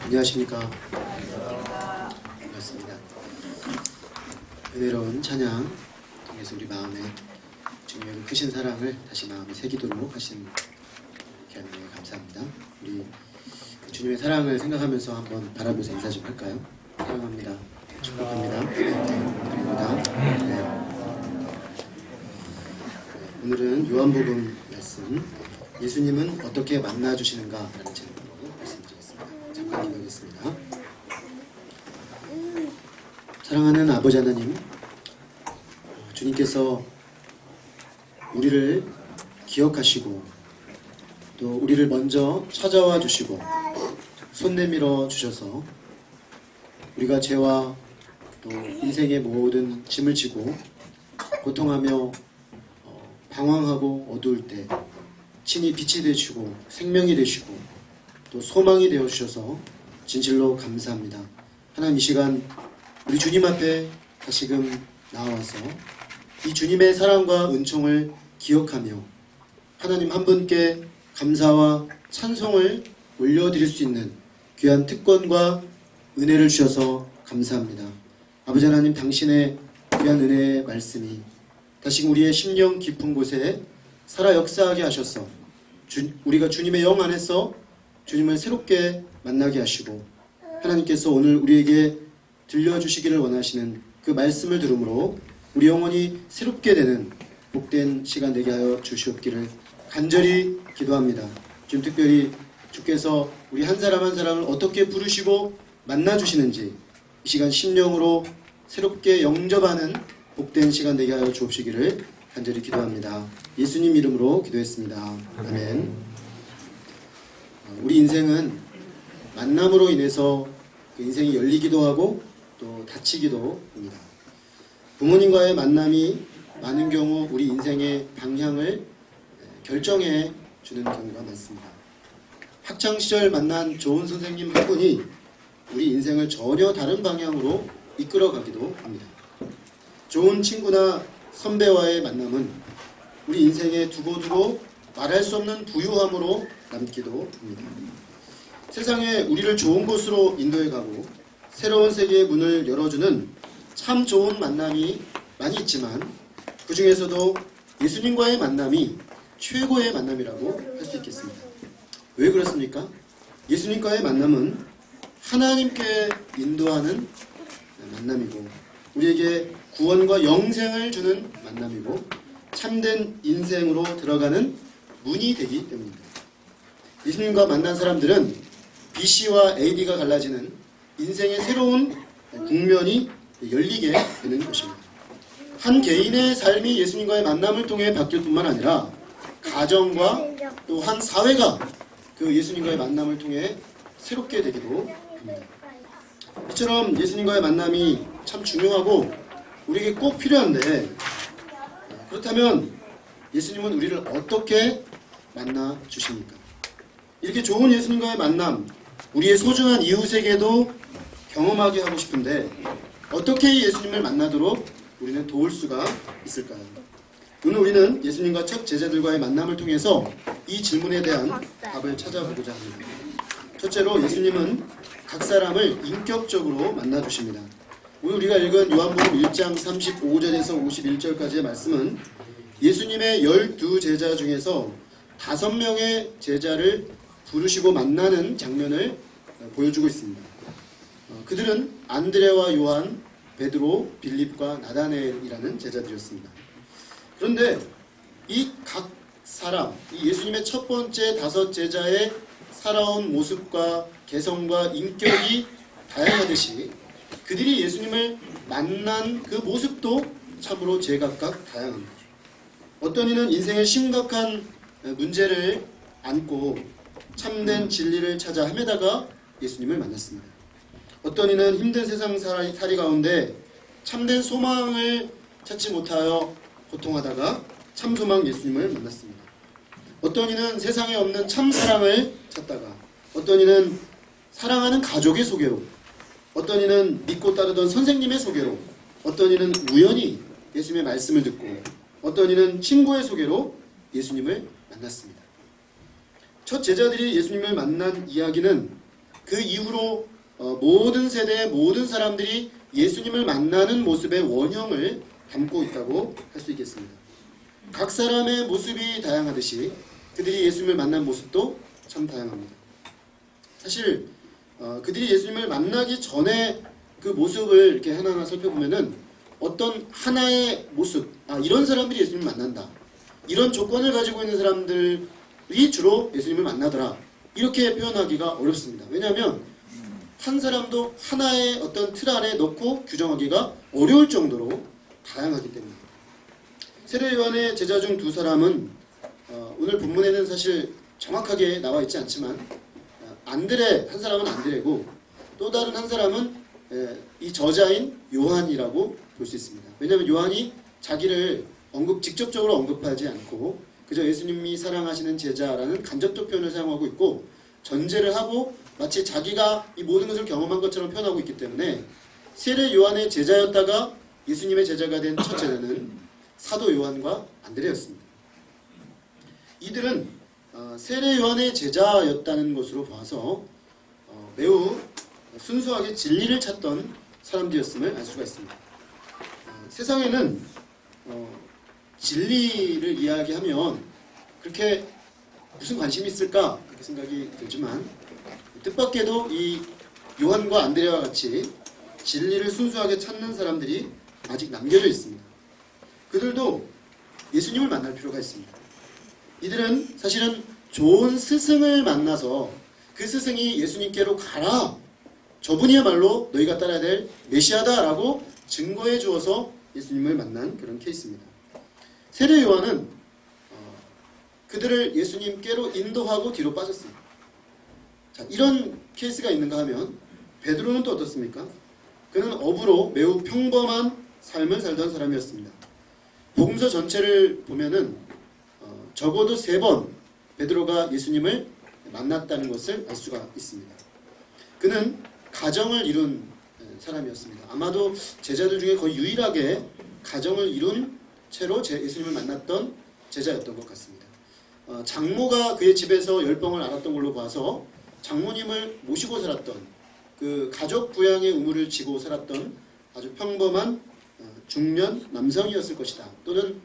안녕하십니까. 반갑습니다. 은혜로운 찬양 통해서 우리 마음에 주님의 그 크신 사랑을 다시 마음에 새기도록 하신 귀한 은혜 감사합니다. 우리 그 주님의 사랑을 생각하면서 한번 바라보면서 인사 좀 할까요? 사랑합니다. 축복합니다. 드립니다. 오늘은 요한복음 말씀, 예수님은 어떻게 만나주시는가 라는 제목으로 말씀드리겠습니다. 잠깐 기도하겠습니다. 사랑하는 아버지 하나님, 주님께서 우리를 기억하시고 또 우리를 먼저 찾아와 주시고 손 내밀어 주셔서 우리가 죄와 또 인생의 모든 짐을 지고 고통하며 방황하고 어두울 때 친히 빛이 되시고 생명이 되시고 또 소망이 되어 주셔서 진실로 감사합니다. 하나님, 이 시간 우리 주님 앞에 다시금 나와서 이 주님의 사랑과 은총을 기억하며 하나님 한 분께 감사와 찬송을 올려드릴 수 있는 귀한 특권과 은혜를 주셔서 감사합니다. 아버지 하나님, 당신의 귀한 은혜의 말씀이 다시금 우리의 심령 깊은 곳에 살아 역사하게 하셔서 우리가 주님의 영 안에서 주님을 새롭게 만나게 하시고 하나님께서 오늘 우리에게 들려주시기를 원하시는 그 말씀을 들음으로 우리 영혼이 새롭게 되는 복된 시간 되게 하여 주시옵기를 간절히 기도합니다. 지금 특별히 주께서 우리 한 사람 한 사람을 어떻게 부르시고 만나주시는지 이 시간 심령으로 새롭게 영접하는 복된 시간 되게 하여 주옵시기를 간절히 기도합니다. 예수님 이름으로 기도했습니다. 아멘. 우리 인생은 만남으로 인해서 그 인생이 열리기도 하고 또 닫히기도 합니다. 부모님과의 만남이 많은 경우 우리 인생의 방향을 결정해 주는 경우가 많습니다. 학창시절 만난 좋은 선생님 한 분이 우리 인생을 전혀 다른 방향으로 이끌어가기도 합니다. 좋은 친구나 선배와의 만남은 우리 인생에 두고두고 말할 수 없는 부유함으로 남기도 합니다. 세상에 우리를 좋은 곳으로 인도해가고 새로운 세계의 문을 열어주는 참 좋은 만남이 많이 있지만 그 중에서도 예수님과의 만남이 최고의 만남이라고 할 수 있겠습니다. 왜 그렇습니까? 예수님과의 만남은 하나님께 인도하는 만남이고 우리에게 구원과 영생을 주는 만남이고 참된 인생으로 들어가는 문이 되기 때문입니다. 예수님과 만난 사람들은 BC와 AD가 갈라지는 인생의 새로운 국면이 열리게 되는 것입니다. 한 개인의 삶이 예수님과의 만남을 통해 바뀔 뿐만 아니라 가정과 또 한 사회가 그 예수님과의 만남을 통해 새롭게 되기도 합니다. 이처럼 예수님과의 만남이 참 중요하고 우리에게 꼭 필요한데, 그렇다면 예수님은 우리를 어떻게 만나 주십니까? 이렇게 좋은 예수님과의 만남, 우리의 소중한 이웃에게도 경험하게 하고 싶은데 어떻게 예수님을 만나도록 우리는 도울 수가 있을까요? 오늘 우리는 예수님과 첫 제자들과의 만남을 통해서 이 질문에 대한 답을 찾아보고자 합니다. 첫째로, 예수님은 각 사람을 인격적으로 만나주십니다. 오늘 우리가 읽은 요한복음 1장 35절에서 51절까지의 말씀은 예수님의 12제자 중에서 5명의 제자를 부르시고 만나는 장면을 보여주고 있습니다. 그들은 안드레와 요한, 베드로, 빌립과 나다나엘이라는 제자들이었습니다. 그런데 이 각 사람, 이 예수님의 첫 번째 5 제자의 살아온 모습과 개성과 인격이 다양하듯이 그들이 예수님을 만난 그 모습도 참으로 제각각 다양합니다. 어떤 이는 인생의 심각한 문제를 안고 참된 진리를 찾아 헤매다가 예수님을 만났습니다. 어떤 이는 힘든 세상 살이 가운데 참된 소망을 찾지 못하여 고통하다가 참소망 예수님을 만났습니다. 어떤 이는 세상에 없는 참사랑을 찾다가, 어떤 이는 사랑하는 가족의 소개로, 어떤 이는 믿고 따르던 선생님의 소개로, 어떤 이는 우연히 예수님의 말씀을 듣고, 어떤 이는 친구의 소개로 예수님을 만났습니다. 첫 제자들이 예수님을 만난 이야기는 그 이후로 모든 세대의 모든 사람들이 예수님을 만나는 모습의 원형을 담고 있다고 할 수 있겠습니다. 각 사람의 모습이 다양하듯이 그들이 예수님을 만난 모습도 참 다양합니다. 사실 그들이 예수님을 만나기 전에 그 모습을 이렇게 하나하나 살펴보면은 어떤 하나의 모습, 이런 사람들이 예수님을 만난다, 이런 조건을 가지고 있는 사람들이 주로 예수님을 만나더라, 이렇게 표현하기가 어렵습니다. 왜냐하면 한 사람도 하나의 어떤 틀 안에 넣고 규정하기가 어려울 정도로 다양하기 때문에. 세례 요한의 제자 중 두 사람은 오늘 본문에는 사실 정확하게 나와 있지 않지만 안드레, 한 사람은 안드레고 또 다른 한 사람은 이 저자인 요한이라고 볼 수 있습니다. 왜냐하면 요한이 자기를 직접적으로 언급하지 않고 그저 예수님이 사랑하시는 제자라는 간접적 표현을 사용하고 있고, 전제를 하고 마치 자기가 이 모든 것을 경험한 것처럼 표현하고 있기 때문에 세례 요한의 제자였다가 예수님의 제자가 된 첫 제자는 사도 요한과 안드레였습니다. 이들은 세례 요한의 제자였다는 것으로 봐서 매우 순수하게 진리를 찾던 사람들이었음을 알 수가 있습니다. 세상에는 진리를 이야기하면 그렇게 무슨 관심이 있을까 그렇게 생각이 들지만, 뜻밖에도 이 요한과 안드레와 같이 진리를 순수하게 찾는 사람들이 아직 남겨져 있습니다. 그들도 예수님을 만날 필요가 있습니다. 이들은 사실은 좋은 스승을 만나서 그 스승이 예수님께로 가라, 저분이야말로 너희가 따라야 될 메시아다라고 증거해 주어서 예수님을 만난 그런 케이스입니다. 세례 요한은 그들을 예수님께로 인도하고 뒤로 빠졌습니다. 자, 이런 케이스가 있는가 하면 베드로는 또 어떻습니까? 그는 업으로 매우 평범한 삶을 살던 사람이었습니다. 복음서 전체를 보면은 적어도 3번 베드로가 예수님을 만났다는 것을 알 수가 있습니다. 그는 가정을 이룬 사람이었습니다. 아마도 제자들 중에 거의 유일하게 가정을 이룬 채로 예수님을 만났던 제자였던 것 같습니다. 장모가 그의 집에서 열병을 앓았던 걸로 봐서 장모님을 모시고 살았던, 그 가족 부양의 의무를 지고 살았던 아주 평범한 중년 남성이었을 것이다, 또는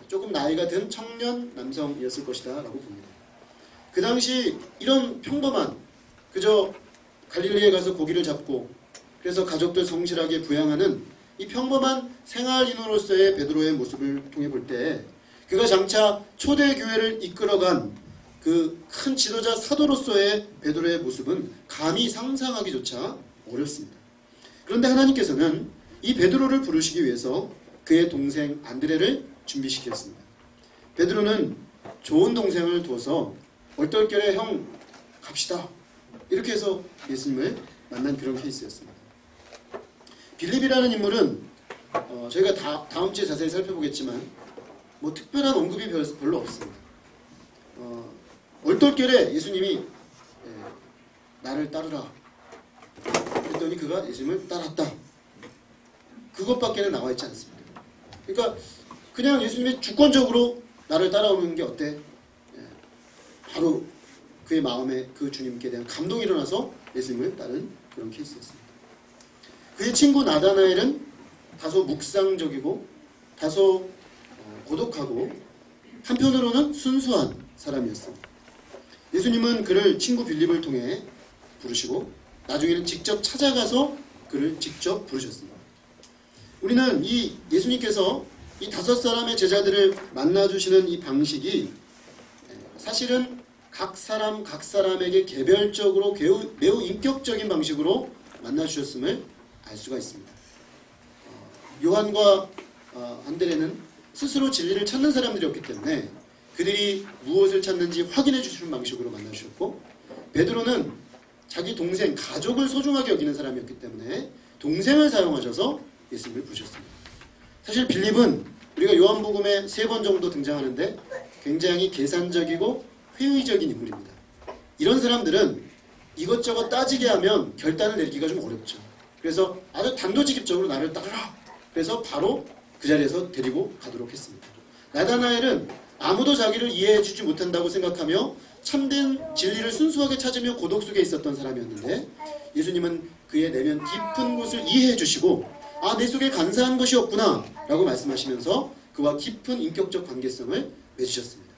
조금 나이가 든 청년 남성이었을 것이다 라고 봅니다. 그 당시 이런 평범한, 그저 갈릴리에 가서 고기를 잡고 그래서 가족들 성실하게 부양하는 이 평범한 생활인으로서의 베드로의 모습을 통해 볼 때, 그가 장차 초대교회를 이끌어간 그 큰 지도자 사도로서의 베드로의 모습은 감히 상상하기조차 어렵습니다. 그런데 하나님께서는 이 베드로를 부르시기 위해서 그의 동생 안드레를 준비시켰습니다. 베드로는 좋은 동생을 두어서 얼떨결에 형 갑시다, 이렇게 해서 예수님을 만난 그런 케이스였습니다. 빌립이라는 인물은 저희가 다음 주에 자세히 살펴보겠지만 뭐 특별한 언급이 별로 없습니다. 얼떨결에 예수님이 나를 따르라 그랬더니 그가 예수님을 따랐다, 그것밖에는 나와 있지 않습니다. 그러니까 그냥 예수님이 주권적으로 나를 따라오는 게 어때? 바로 그의 마음에 그 주님께 대한 감동이 일어나서 예수님을 따른 그런 케이스였습니다. 그의 친구 나다나엘은 다소 묵상적이고 다소 고독하고 한편으로는 순수한 사람이었습니다. 예수님은 그를 친구 빌립을 통해 부르시고 나중에는 직접 찾아가서 그를 직접 부르셨습니다. 우리는 이 예수님께서 이 5사람의 제자들을 만나주시는 이 방식이 사실은 각 사람에게 개별적으로 매우 인격적인 방식으로 만나주셨음을 알 수가 있습니다. 요한과 안드레는 스스로 진리를 찾는 사람들이었기 때문에 그들이 무엇을 찾는지 확인해 주시는 방식으로 만나주셨고, 베드로는 자기 동생, 가족을 소중하게 여기는 사람이었기 때문에 동생을 사용하셔서 예수님을 부르셨습니다. 사실 빌립은 우리가 요한복음에 3번 정도 등장하는데 굉장히 계산적이고 회의적인 인물입니다. 이런 사람들은 이것저것 따지게 하면 결단을 내리기가 좀 어렵죠. 그래서 아주 단도직입적으로 나를 따르라, 그래서 바로 그 자리에서 데리고 가도록 했습니다. 나다나엘은 아무도 자기를 이해해주지 못한다고 생각하며 참된 진리를 순수하게 찾으며 고독 속에 있었던 사람이었는데 예수님은 그의 내면 깊은 곳을 이해해 주시고 아, 내 속에 간사한 것이 없구나 라고 말씀하시면서 그와 깊은 인격적 관계성을 맺으셨습니다.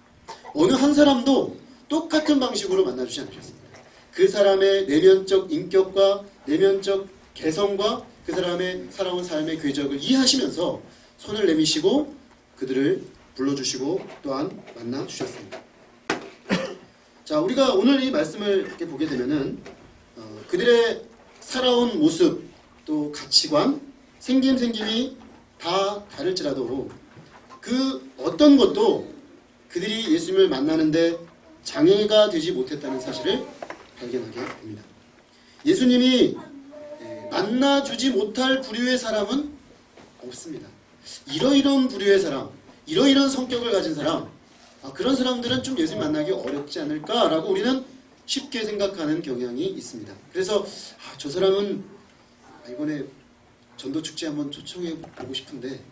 어느 한 사람도 똑같은 방식으로 만나주지 않으셨습니다. 그 사람의 내면적 인격과 내면적 개성과 그 사람의 살아온 삶의 궤적을 이해하시면서 손을 내미시고 그들을 불러주시고 또한 만나주셨습니다. 자, 우리가 오늘 이 말씀을 이렇게 보게 되면은 그들의 살아온 모습 또 가치관 생김이 다 다를지라도 그 어떤 것도 그들이 예수님을 만나는데 장애가 되지 못했다는 사실을 발견하게 됩니다. 예수님이 만나주지 못할 부류의 사람은 없습니다. 이러이러한 부류의 사람, 이러이러한 성격을 가진 사람, 그런 사람들은 좀 예수님 만나기 어렵지 않을까라고 우리는 쉽게 생각하는 경향이 있습니다. 그래서 저 사람은 이번에 전도축제 한번 초청해 보고 싶은데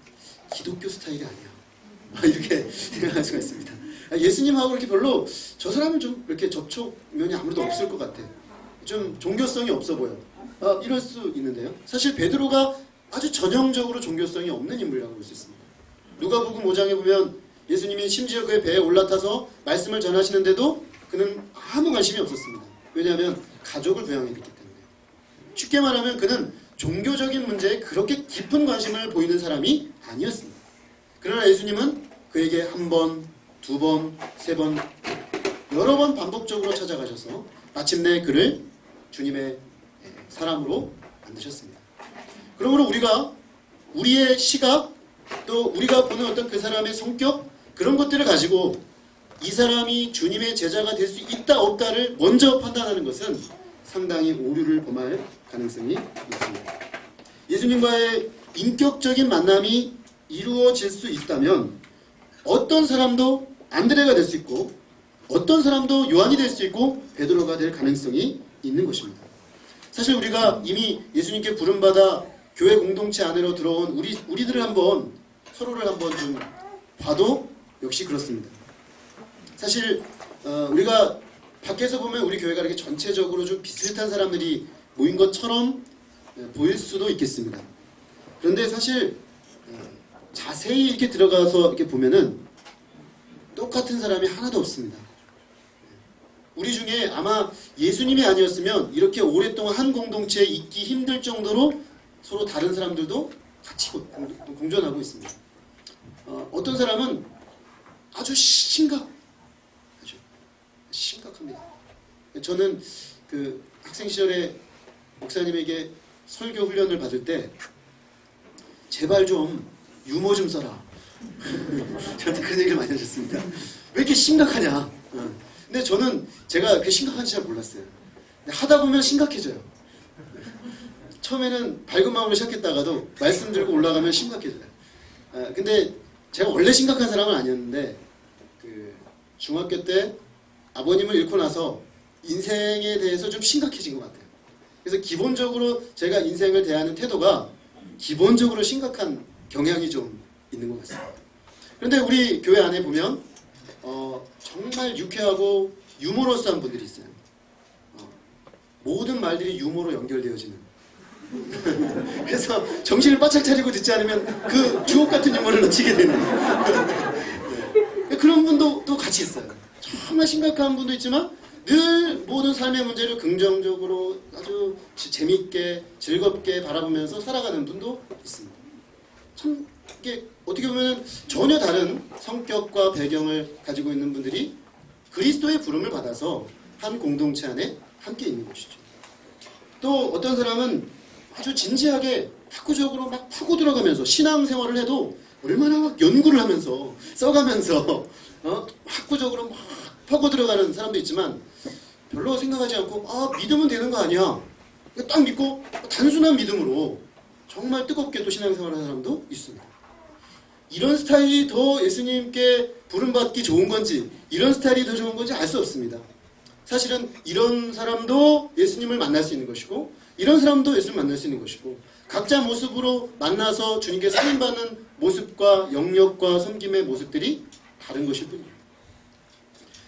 기독교 스타일이 아니야. 이렇게 생각할 수가 있습니다. 예수님하고 이렇게 별로 저 사람은 좀 이렇게 접촉면이 아무래도 없을 것 같아. 좀 종교성이 없어 보여. 이럴 수 있는데요. 사실 베드로가 아주 전형적으로 종교성이 없는 인물이라고 볼 수 있습니다. 누가복음 5장에 보면 예수님이 심지어 그의 배에 올라타서 말씀을 전하시는데도 그는 아무 관심이 없었습니다. 왜냐하면 가족을 부양했기 때문에. 쉽게 말하면 그는 종교적인 문제에 그렇게 깊은 관심을 보이는 사람이 아니었습니다. 그러나 예수님은 그에게 한 번, 두 번, 세 번, 여러 번 반복적으로 찾아가셔서 마침내 그를 주님의 사람으로 만드셨습니다. 그러므로 우리가 우리의 시각 또 우리가 보는 어떤 그 사람의 성격 그런 것들을 가지고 이 사람이 주님의 제자가 될 수 있다 없다를 먼저 판단하는 것은 상당히 오류를 범할 가능성이 있습니다. 예수님과의 인격적인 만남이 이루어질 수 있다면 어떤 사람도 안드레가 될 수 있고 어떤 사람도 요한이 될 수 있고 베드로가 될 가능성이 있는 것입니다. 사실 우리가 이미 예수님께 부름받아 교회 공동체 안으로 들어온 우리들을 한번 서로를 한번 좀 봐도 역시 그렇습니다. 사실 우리가 밖에서 보면 우리 교회가 이렇게 전체적으로 좀 비슷한 사람들이 모인 것처럼 보일 수도 있겠습니다. 그런데 사실 자세히 이렇게 들어가서 이렇게 보면은 똑같은 사람이 하나도 없습니다. 우리 중에 아마 예수님이 아니었으면 이렇게 오랫동안 한 공동체에 있기 힘들 정도로 서로 다른 사람들도 같이 공존하고 있습니다. 어떤 사람은 아주 심각합니다. 저는 그 학생 시절에 목사님에게 설교 훈련을 받을 때 제발 좀 유머 좀 써라. 저한테 그런 얘기를 많이 하셨습니다. 왜 이렇게 심각하냐. 근데 저는 제가 그렇게 심각한지 잘 몰랐어요. 근데 하다 보면 심각해져요. 처음에는 밝은 마음으로 시작했다가도 말씀 들고 올라가면 심각해져요. 근데 제가 원래 심각한 사람은 아니었는데 그 중학교 때 아버님을 잃고 나서 인생에 대해서 좀 심각해진 것 같아요. 그래서 기본적으로 제가 인생을 대하는 태도가 기본적으로 심각한 경향이 좀 있는 것 같습니다. 그런데 우리 교회 안에 보면 정말 유쾌하고 유머러스한 분들이 있어요. 모든 말들이 유머로 연결되어지는 그래서 정신을 바짝 차리고 듣지 않으면 그 주옥 같은 유머를 놓치게 되는 네. 그런 분도 또 같이 있어요. 정말 심각한 분도 있지만 늘 모든 삶의 문제를 긍정적으로 아주 재밌게 즐겁게 바라보면서 살아가는 분도 있습니다. 참 이게 어떻게 보면 전혀 다른 성격과 배경을 가지고 있는 분들이 그리스도의 부름을 받아서 한 공동체 안에 함께 있는 것이죠. 또 어떤 사람은 아주 진지하게 학구적으로 막 파고 들어가면서 신앙생활을 해도 얼마나 막 연구를 하면서 써가면서 학구적으로 막 파고 들어가는 사람도 있지만 별로 생각하지 않고 믿으면 되는 거 아니야. 딱 믿고 단순한 믿음으로 정말 뜨겁게 또 신앙생활을 하는 사람도 있습니다. 이런 스타일이 더 예수님께 부름받기 좋은 건지 이런 스타일이 더 좋은 건지 알 수 없습니다. 사실은 이런 사람도 예수님을 만날 수 있는 것이고 이런 사람도 예수님을 만날 수 있는 것이고 각자 모습으로 만나서 주님께 쓰임받는 모습과 영역과 섬김의 모습들이 다른 것일 뿐입니다.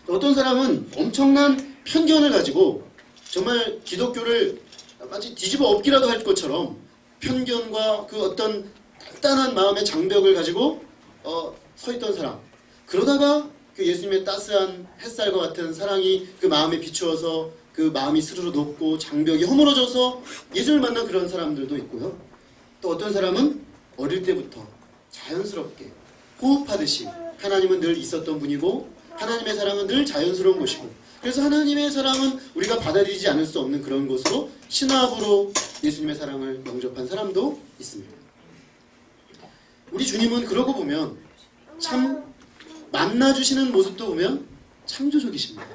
어떤 사람은 엄청난 편견을 가지고 정말 기독교를 마치 뒤집어 엎기라도 할 것처럼 편견과 그 어떤 단단한 마음의 장벽을 가지고 서 있던 사람. 그러다가 그 예수님의 따스한 햇살과 같은 사랑이 그 마음에 비추어서 그 마음이 스르르 녹고 장벽이 허물어져서 예수를 만난 그런 사람들도 있고요. 또 어떤 사람은 어릴 때부터 자연스럽게 호흡하듯이 하나님은 늘 있었던 분이고 하나님의 사랑은 늘 자연스러운 것이고 그래서 하나님의 사랑은 우리가 받아들이지 않을 수 없는 그런 것으로 신학으로 예수님의 사랑을 영접한 사람도 있습니다. 우리 주님은 그러고 보면 참 만나주시는 모습도 보면 창조적이십니다.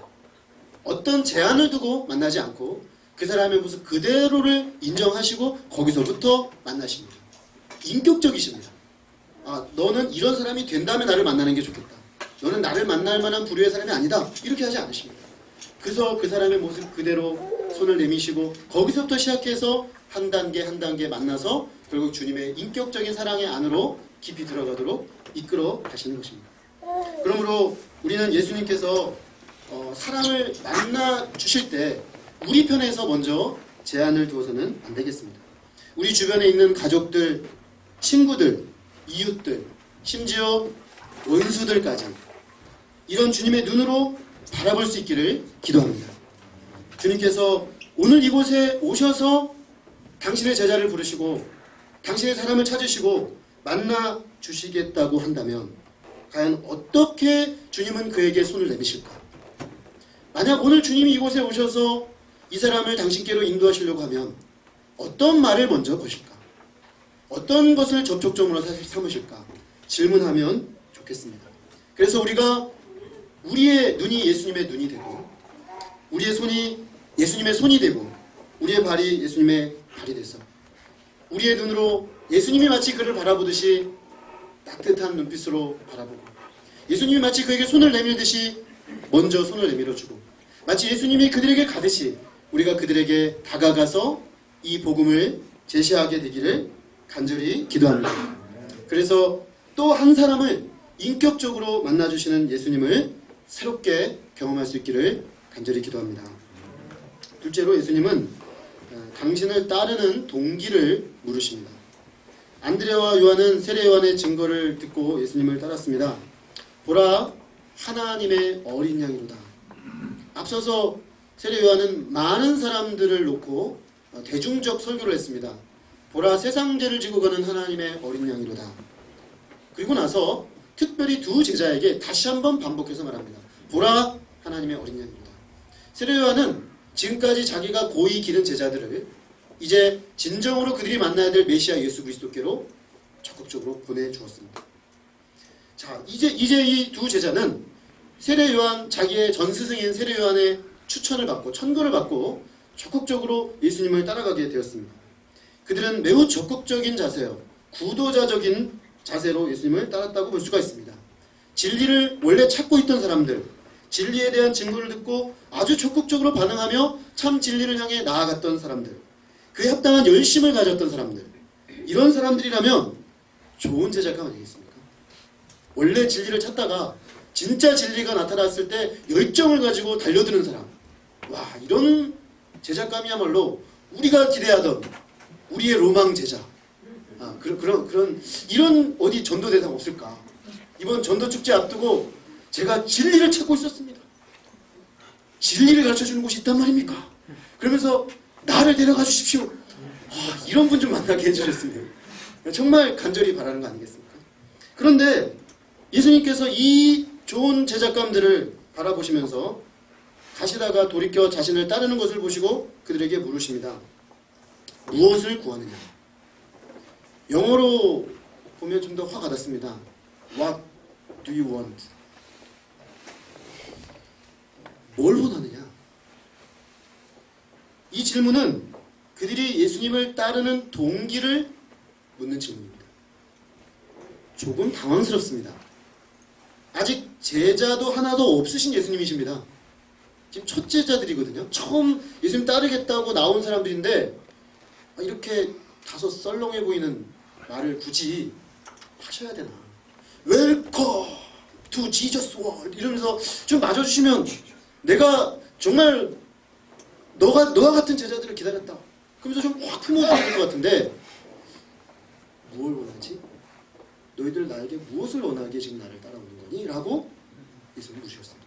어떤 제한을 두고 만나지 않고 그 사람의 모습 그대로를 인정하시고 거기서부터 만나십니다. 인격적이십니다. 너는 이런 사람이 된다면 나를 만나는 게 좋겠다. 너는 나를 만날 만한 부류의 사람이 아니다. 이렇게 하지 않으십니다. 그래서 그 사람의 모습 그대로 손을 내미시고 거기서부터 시작해서 한 단계 한 단계 만나서 결국 주님의 인격적인 사랑의 안으로 깊이 들어가도록 이끌어 가시는 것입니다. 그러므로 우리는 예수님께서 사람을 만나 주실 때 우리 편에서 먼저 제한을 두어서는 안 되겠습니다. 우리 주변에 있는 가족들, 친구들, 이웃들, 심지어 원수들까지 이런 주님의 눈으로 바라볼 수 있기를 기도합니다. 주님께서 오늘 이곳에 오셔서 당신의 제자를 부르시고 당신의 사람을 찾으시고 만나 주시겠다고 한다면 과연 어떻게 주님은 그에게 손을 내미실까? 만약 오늘 주님이 이곳에 오셔서 이 사람을 당신께로 인도하시려고 하면 어떤 말을 먼저 거실까? 어떤 것을 접촉점으로 삼으실까? 질문하면 좋겠습니다. 그래서 우리가 우리의 눈이 예수님의 눈이 되고 우리의 손이 예수님의 손이 되고 우리의 발이 예수님의 발이 돼서 우리의 눈으로 예수님이 마치 그를 바라보듯이 따뜻한 눈빛으로 바라보고 예수님이 마치 그에게 손을 내밀듯이 먼저 손을 내밀어주고 마치 예수님이 그들에게 가듯이 우리가 그들에게 다가가서 이 복음을 제시하게 되기를 간절히 기도합니다. 그래서 또 한 사람을 인격적으로 만나주시는 예수님을 새롭게 경험할 수 있기를 간절히 기도합니다. 둘째로 예수님은 당신을 따르는 동기를 물으십니다. 안드레와 요한은 세례 요한의 증거를 듣고 예수님을 따랐습니다. 보라, 하나님의 어린 양이로다. 앞서서 세례 요한은 많은 사람들을 놓고 대중적 설교를 했습니다. 보라, 세상 죄를 지고 가는 하나님의 어린 양이로다. 그리고 나서 특별히 두 제자에게 다시 한번 반복해서 말합니다. 보라, 하나님의 어린 양이로다. 세례 요한은 지금까지 자기가 고이 기른 제자들을 이제 진정으로 그들이 만나야 될 메시아 예수 그리스도께로 적극적으로 보내주었습니다. 자, 이제 이 두 제자는 세례 요한, 자기의 전 스승인 세례 요한의 추천을 받고 천거를 받고 적극적으로 예수님을 따라가게 되었습니다. 그들은 매우 적극적인 자세요. 구도자적인 자세로 예수님을 따랐다고 볼 수가 있습니다. 진리를 원래 찾고 있던 사람들, 진리에 대한 증거를 듣고 아주 적극적으로 반응하며 참 진리를 향해 나아갔던 사람들, 그에 합당한 열심을 가졌던 사람들, 이런 사람들이라면 좋은 제자감 아니겠습니까? 원래 진리를 찾다가 진짜 진리가 나타났을 때 열정을 가지고 달려드는 사람, 와, 이런 제자감이야말로 우리가 기대하던 우리의 로망 제자. 이런 어디 전도 대상 없을까? 이번 전도 축제 앞두고 제가 진리를 찾고 있었습니다. 진리를 가르쳐주는 곳이 있단 말입니까? 그러면서 나를 데려가 주십시오. 이런 분 좀 만나게 해주셨습니다. 정말 간절히 바라는 거 아니겠습니까? 그런데 예수님께서 이 좋은 제작감들을 바라보시면서 가시다가 돌이켜 자신을 따르는 것을 보시고 그들에게 물으십니다. 무엇을 구하느냐? 영어로 보면 좀 더 화가 났습니다. What do you want? 뭘 원하느냐? 이 질문은 그들이 예수님을 따르는 동기를 묻는 질문입니다. 조금 당황스럽습니다. 아직 제자도 하나도 없으신 예수님이십니다. 지금 첫 제자들이거든요. 처음 예수님 따르겠다고 나온 사람들인데 이렇게 다소 썰렁해 보이는 말을 굳이 하셔야 되나? 웰컴 to Jesus world 이러면서 좀 맞아주시면 내가 정말 너와 같은 제자들을 기다렸다. 그러면서 좀 확 품어주실 것 같은데 무엇을 원하지? 너희들 나에게 무엇을 원하게 지금 나를 따라오는 거니? 라고 예수님이 물으셨습니다.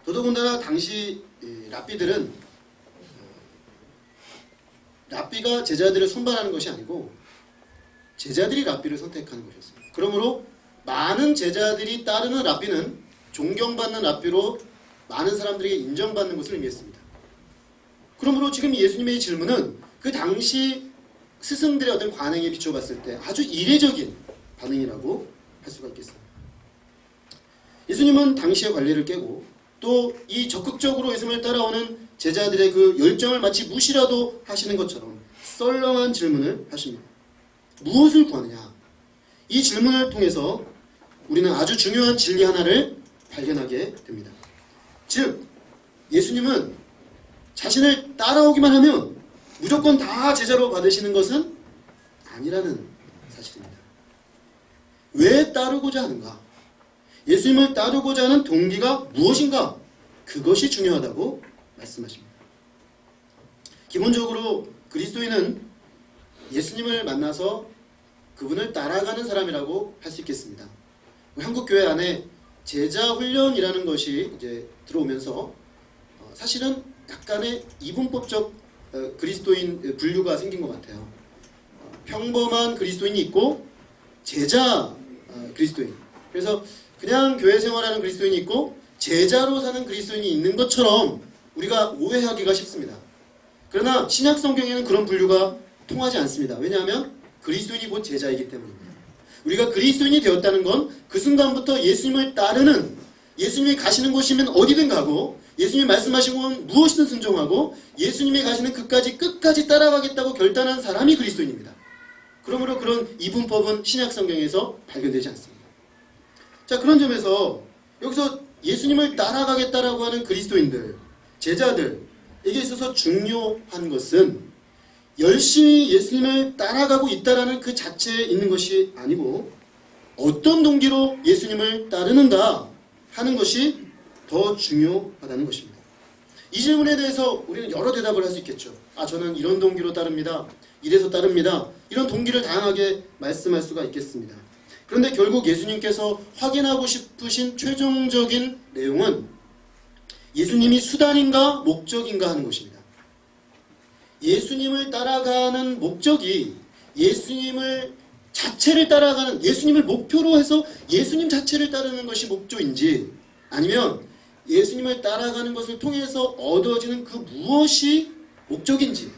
더더군다나 당시 랍비들은 랍비가 제자들을 선발하는 것이 아니고 제자들이 랍비를 선택하는 것이었습니다. 그러므로 많은 제자들이 따르는 랍비는 존경받는 랍비로 많은 사람들에게 인정받는 것을 의미했습니다. 그러므로 지금 예수님의 질문은 그 당시 스승들의 어떤 반응에 비춰봤을 때 아주 이례적인 반응이라고 할 수가 있겠습니다. 예수님은 당시의 관례를 깨고 또 이 적극적으로 예수님을 따라오는 제자들의 그 열정을 마치 무시라도 하시는 것처럼 썰렁한 질문을 하십니다. 무엇을 구하느냐? 이 질문을 통해서 우리는 아주 중요한 진리 하나를 발견하게 됩니다. 즉 예수님은 자신을 따라오기만 하면 무조건 다 제자로 받으시는 것은 아니라는 사실입니다. 왜 따르고자 하는가? 예수님을 따르고자 하는 동기가 무엇인가? 그것이 중요하다고 말씀하십니다. 기본적으로 그리스도인은 예수님을 만나서 그분을 따라가는 사람이라고 할 수 있겠습니다. 한국 교회 안에 제자 훈련이라는 것이 이제 들어오면서 사실은 약간의 이분법적 그리스도인 분류가 생긴 것 같아요. 평범한 그리스도인이 있고 제자 그리스도인. 그래서 그냥 교회 생활하는 그리스도인이 있고 제자로 사는 그리스도인이 있는 것처럼 우리가 오해하기가 쉽습니다. 그러나 신약 성경에는 그런 분류가 통하지 않습니다. 왜냐하면 그리스도인이 곧 제자이기 때문입니다. 우리가 그리스도인이 되었다는 건 그 순간부터 예수님을 따르는, 예수님이 가시는 곳이면 어디든 가고 예수님이 말씀하신 건 무엇이든 순종하고 예수님이 가시는 끝까지 따라가겠다고 결단한 사람이 그리스도인입니다. 그러므로 그런 이분법은 신약 성경에서 발견되지 않습니다. 자, 그런 점에서 여기서 예수님을 따라가겠다라고 하는 그리스도인들, 제자들에게 있어서 중요한 것은 열심히 예수님을 따라가고 있다라는 그 자체에 있는 것이 아니고 어떤 동기로 예수님을 따르는가 하는 것이 더 중요하다는 것입니다. 이 질문에 대해서 우리는 여러 대답을 할 수 있겠죠. 저는 이런 동기로 따릅니다. 이래서 따릅니다. 이런 동기를 다양하게 말씀할 수가 있겠습니다. 그런데 결국 예수님께서 확인하고 싶으신 최종적인 내용은 예수님이 수단인가 목적인가 하는 것입니다. 예수님을 따라가는 목적이 예수님을 자체를 따라가는, 예수님을 목표로 해서 예수님 자체를 따르는 것이 목적인지 아니면 예수님을 따라가는 것을 통해서 얻어지는 그 무엇이 목적인지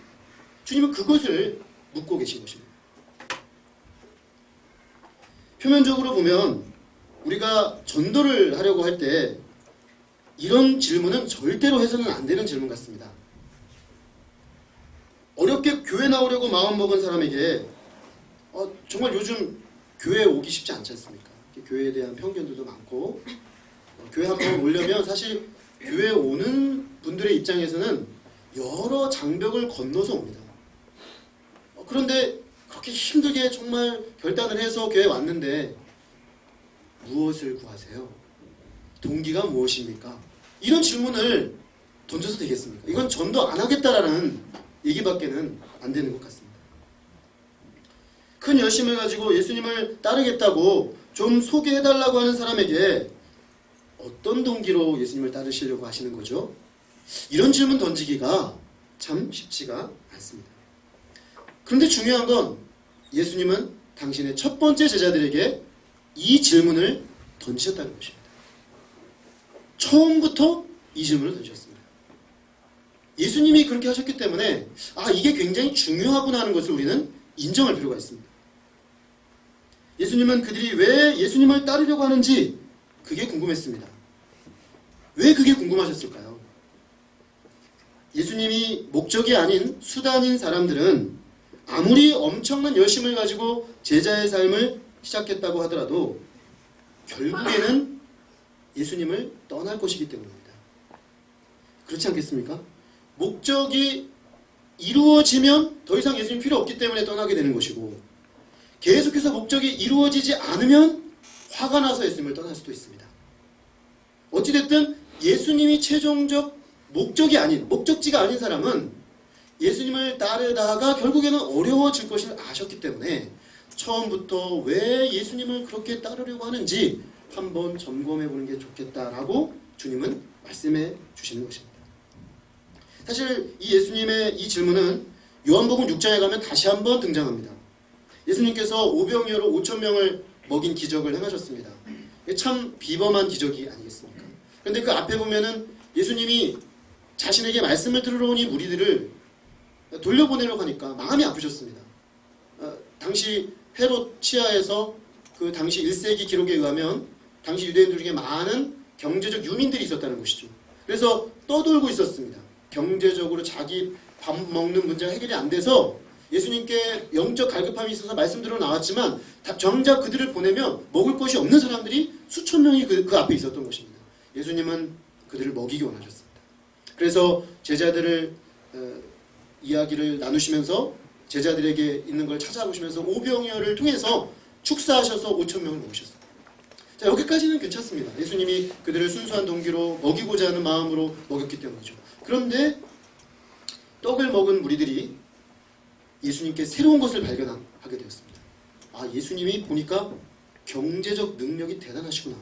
주님은 그것을 묻고 계신 것입니다. 표면적으로 보면 우리가 전도를 하려고 할 때 이런 질문은 절대로 해서는 안 되는 질문 같습니다. 어렵게 교회 나오려고 마음먹은 사람에게 정말 요즘 교회에 오기 쉽지 않지 않습니까? 교회에 대한 편견들도 많고 교회 한번 오려면 사실 교회에 오는 분들의 입장에서는 여러 장벽을 건너서 옵니다. 그런데 그렇게 힘들게 정말 결단을 해서 교회에 왔는데 무엇을 구하세요? 동기가 무엇입니까? 이런 질문을 던져도 되겠습니까? 이건 전도 안 하겠다라는 얘기밖에는 안 되는 것 같습니다. 큰 열심을 가지고 예수님을 따르겠다고 좀 소개해달라고 하는 사람에게 어떤 동기로 예수님을 따르시려고 하시는 거죠? 이런 질문 던지기가 참 쉽지가 않습니다. 그런데 중요한 건 예수님은 당신의 첫 번째 제자들에게 이 질문을 던지셨다는 것입니다. 처음부터 이 질문을 던지셨습니다. 예수님이 그렇게 하셨기 때문에 이게 굉장히 중요하구나 하는 것을 우리는 인정할 필요가 있습니다. 예수님은 그들이 왜 예수님을 따르려고 하는지 그게 궁금했습니다. 왜 그게 궁금하셨을까요? 예수님이 목적이 아닌 수단인 사람들은 아무리 엄청난 열심을 가지고 제자의 삶을 시작했다고 하더라도 결국에는 예수님을 떠날 것이기 때문입니다. 그렇지 않겠습니까? 목적이 이루어지면 더 이상 예수님 필요 없기 때문에 떠나게 되는 것이고 계속해서 목적이 이루어지지 않으면 화가 나서 예수님을 떠날 수도 있습니다. 어찌됐든 예수님이 최종적 목적지가 아닌 사람은 예수님을 따르다가 결국에는 어려워질 것을 아셨기 때문에 처음부터 왜 예수님을 그렇게 따르려고 하는지 한번 점검해 보는 게 좋겠다라고 주님은 말씀해 주시는 것입니다. 사실 이 예수님의 이 질문은 요한복음 6장에 가면 다시 한번 등장합니다. 예수님께서 오병이어로 5,000명을 먹인 기적을 행하셨습니다. 참 비범한 기적이 아니겠습니까? 그런데 그 앞에 보면은 예수님이 자신에게 말씀을 들으러 오니 무리들을 돌려보내려고 하니까 마음이 아프셨습니다. 당시 헤롯 치하에서 그 당시 1세기 기록에 의하면 당시 유대인들 중에 많은 경제적 유민들이 있었다는 것이죠. 그래서 떠돌고 있었습니다. 경제적으로 자기 밥 먹는 문제가 해결이 안 돼서 예수님께 영적 갈급함이 있어서 말씀 들어 나왔지만 정작 그들을 보내면 먹을 것이 없는 사람들이 수천 명이 그 앞에 있었던 것입니다. 예수님은 그들을 먹이기 원하셨습니다. 그래서 제자들을 이야기를 나누시면서 제자들에게 있는 걸 찾아보시면서 오병이어를 통해서 축사하셔서 5,000명을 먹으셨습니다. 자, 여기까지는 괜찮습니다. 예수님이 그들을 순수한 동기로 먹이고자 하는 마음으로 먹였기 때문이죠. 그런데 떡을 먹은 무리들이 예수님께 새로운 것을 발견하게 되었습니다. 아, 예수님이 보니까 경제적 능력이 대단하시구나.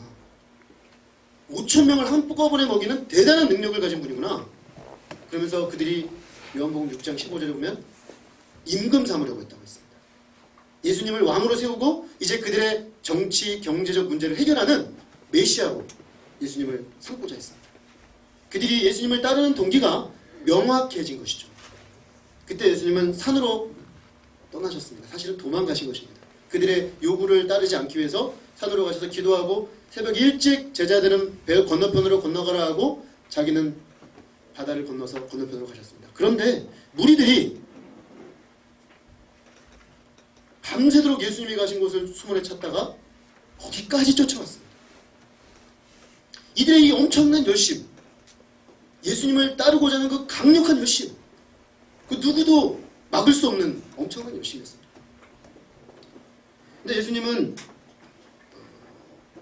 5,000명을 한꺼번에 먹이는 대단한 능력을 가진 분이구나. 그러면서 그들이 요한복음 6장 15절에 보면 임금 삼으려고 했다고 했습니다. 예수님을 왕으로 세우고 이제 그들의 정치, 경제적 문제를 해결하는 메시아로 예수님을 삼고자 했습니다. 그들이 예수님을 따르는 동기가 명확해진 것이죠. 그때 예수님은 산으로 떠나셨습니다. 사실은 도망가신 것입니다. 그들의 요구를 따르지 않기 위해서 산으로 가셔서 기도하고 새벽 일찍 제자들은 배 건너편으로 건너가라 하고 자기는 바다를 건너서 건너편으로 가셨습니다. 그런데 무리들이 밤새도록 예수님이 가신 곳을 수문에 찾다가 거기까지 쫓아왔습니다. 이들의 이 엄청난 열심, 예수님을 따르고자 하는 그 강력한 열심, 그 누구도 막을 수 없는 엄청난 열심이었습니다. 근데 예수님은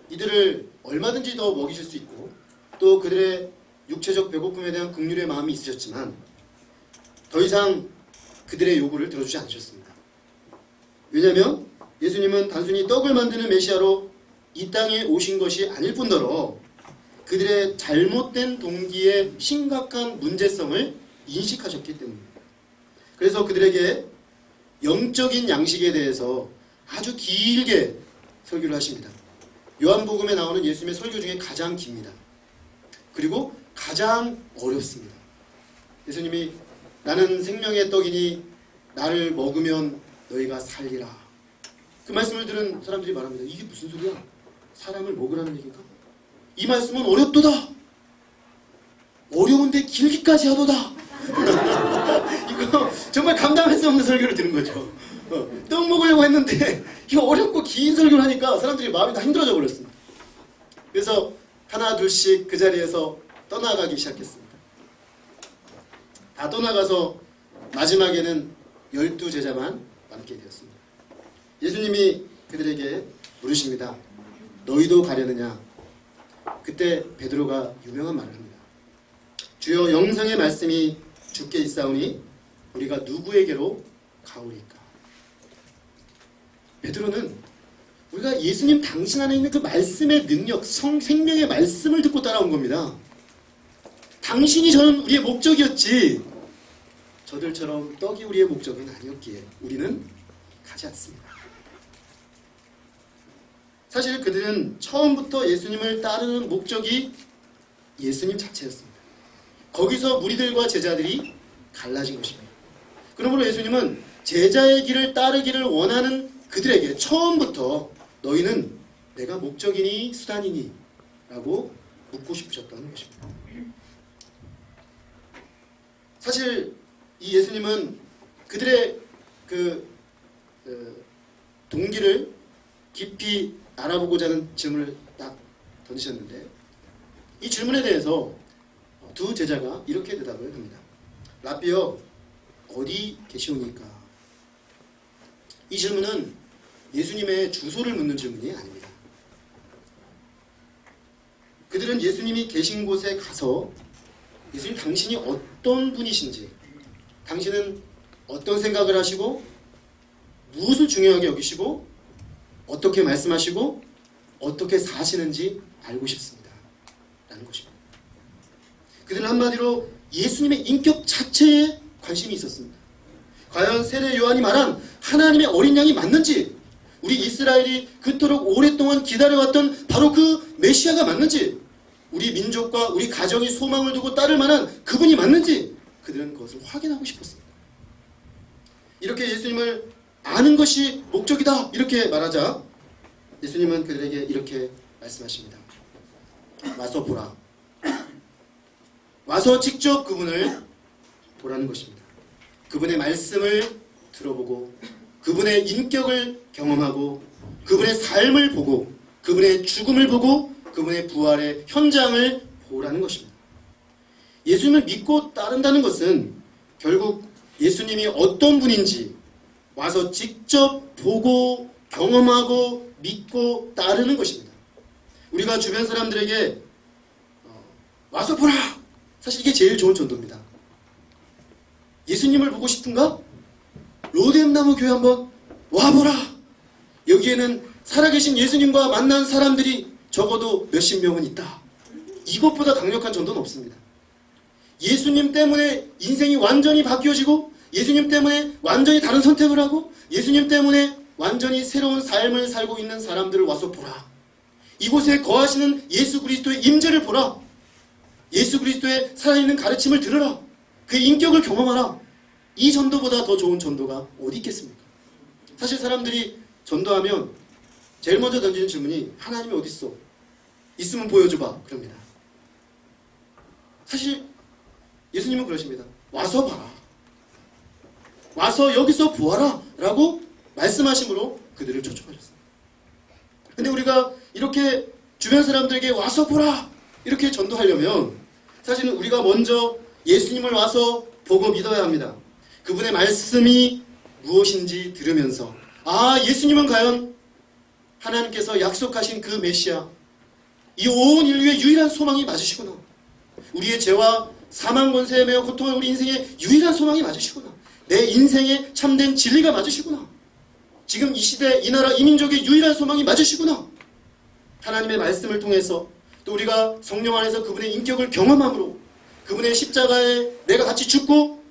이들을 얼마든지 더 먹이실 수 있고 또 그들의 육체적 배고픔에 대한 긍휼의 마음이 있으셨지만 더 이상 그들의 요구를 들어주지 않으셨습니다. 왜냐하면 예수님은 단순히 떡을 만드는 메시아로 이 땅에 오신 것이 아닐 뿐더러 그들의 잘못된 동기의 심각한 문제성을 인식하셨기 때문입니다. 그래서 그들에게 영적인 양식에 대해서 아주 길게 설교를 하십니다. 요한복음에 나오는 예수님의 설교 중에 가장 깁니다. 그리고 가장 어렵습니다. 예수님이 나는 생명의 떡이니 나를 먹으면 너희가 살리라. 그 말씀을 들은 사람들이 말합니다. 이게 무슨 소리야? 사람을 먹으라는 얘기인가? 이 말씀은 어렵도다. 어려운데 길기까지 하도다. 이거 정말 감당할 수 없는 설교를 들은 거죠. 떡 먹으려고 했는데 이거 어렵고 긴 설교를 하니까 사람들이 마음이 다 힘들어져 버렸습니다. 그래서 하나 둘씩 그 자리에서 떠나가기 시작했습니다. 다 떠나가서 마지막에는 12제자만 남게 되었습니다. 예수님이 그들에게 물으십니다. 너희도 가려느냐? 그때 베드로가 유명한 말을 합니다. 주여 영생의 말씀이 주께 있사오니 우리가 누구에게로 가오리까? 베드로는 우리가 예수님 당신 안에 있는 그 말씀의 능력, 생명의 말씀을 듣고 따라온 겁니다. 당신이 저는 우리의 목적이었지 저들처럼 떡이 우리의 목적은 아니었기에 우리는 가지 않습니다. 사실 그들은 처음부터 예수님을 따르는 목적이 예수님 자체였습니다. 거기서 무리들과 제자들이 갈라진 것입니다. 그러므로 예수님은 제자의 길을 따르기를 원하는 그들에게 처음부터 너희는 내가 목적이니 수단이니? 라고 묻고 싶으셨다는 것입니다. 사실 이 예수님은 그들의 동기를 깊이 알아보고자 하는 질문을 딱 던지셨는데 이 질문에 대해서 두 제자가 이렇게 대답을 합니다. 라삐여 어디 계시오니까? 이 질문은 예수님의 주소를 묻는 질문이 아닙니다. 그들은 예수님이 계신 곳에 가서 예수님 당신이 어떤 분이신지, 당신은 어떤 생각을 하시고 무엇을 중요하게 여기시고 어떻게 말씀하시고 어떻게 사시는지 알고 싶습니다. 라는 것입니다. 그들은 한마디로 예수님의 인격 자체에 관심이 있었습니다. 과연 세례 요한이 말한 하나님의 어린 양이 맞는지, 우리 이스라엘이 그토록 오랫동안 기다려왔던 바로 그 메시아가 맞는지, 우리 민족과 우리 가정이 소망을 두고 따를 만한 그분이 맞는지 그들은 그것을 확인하고 싶었습니다. 이렇게 예수님을 아는 것이 목적이다 이렇게 말하자 예수님은 그들에게 이렇게 말씀하십니다. 와서 보라. 와서 직접 그분을 보라는 것입니다. 그분의 말씀을 들어보고 그분의 인격을 경험하고 그분의 삶을 보고 그분의 죽음을 보고 그분의 부활의 현장을 보라는 것입니다. 예수님을 믿고 따른다는 것은 결국 예수님이 어떤 분인지 와서 직접 보고 경험하고 믿고 따르는 것입니다. 우리가 주변 사람들에게 와서 보라! 사실 이게 제일 좋은 전도입니다. 예수님을 보고 싶은가? 로뎀나무 교회 한번 와보라! 여기에는 살아계신 예수님과 만난 사람들이 적어도 몇십 명은 있다. 이것보다 강력한 전도는 없습니다. 예수님 때문에 인생이 완전히 바뀌어지고 예수님 때문에 완전히 다른 선택을 하고 예수님 때문에 완전히 새로운 삶을 살고 있는 사람들을 와서 보라. 이곳에 거하시는 예수 그리스도의 임재를 보라. 예수 그리스도의 살아있는 가르침을 들으라. 그의 인격을 경험하라. 이 전도보다 더 좋은 전도가 어디 있겠습니까? 사실 사람들이 전도하면 제일 먼저 던지는 질문이 하나님이 어디 있어? 있으면 보여줘봐. 그럽니다. 사실 예수님은 그러십니다. 와서 봐라. 와서 여기서 보아라. 라고 말씀하심으로 그들을 초청하셨습니다. 근데 우리가 이렇게 주변 사람들에게 와서 보라. 이렇게 전도하려면 사실은 우리가 먼저 예수님을 와서 보고 믿어야 합니다. 그분의 말씀이 무엇인지 들으면서 예수님은 과연 하나님께서 약속하신 그 메시아, 이 온 인류의 유일한 소망이 맞으시구나. 우리의 죄와 사망 권세에 매여 고통한 우리 인생의 유일한 소망이 맞으시구나. 내 인생의 참된 진리가 맞으시구나. 지금 이 시대, 이 나라, 이 민족의 유일한 소망이 맞으시구나. 하나님의 말씀을 통해서 또 우리가 성령 안에서 그분의 인격을 경험함으로 그분의 십자가에 내가 같이 죽고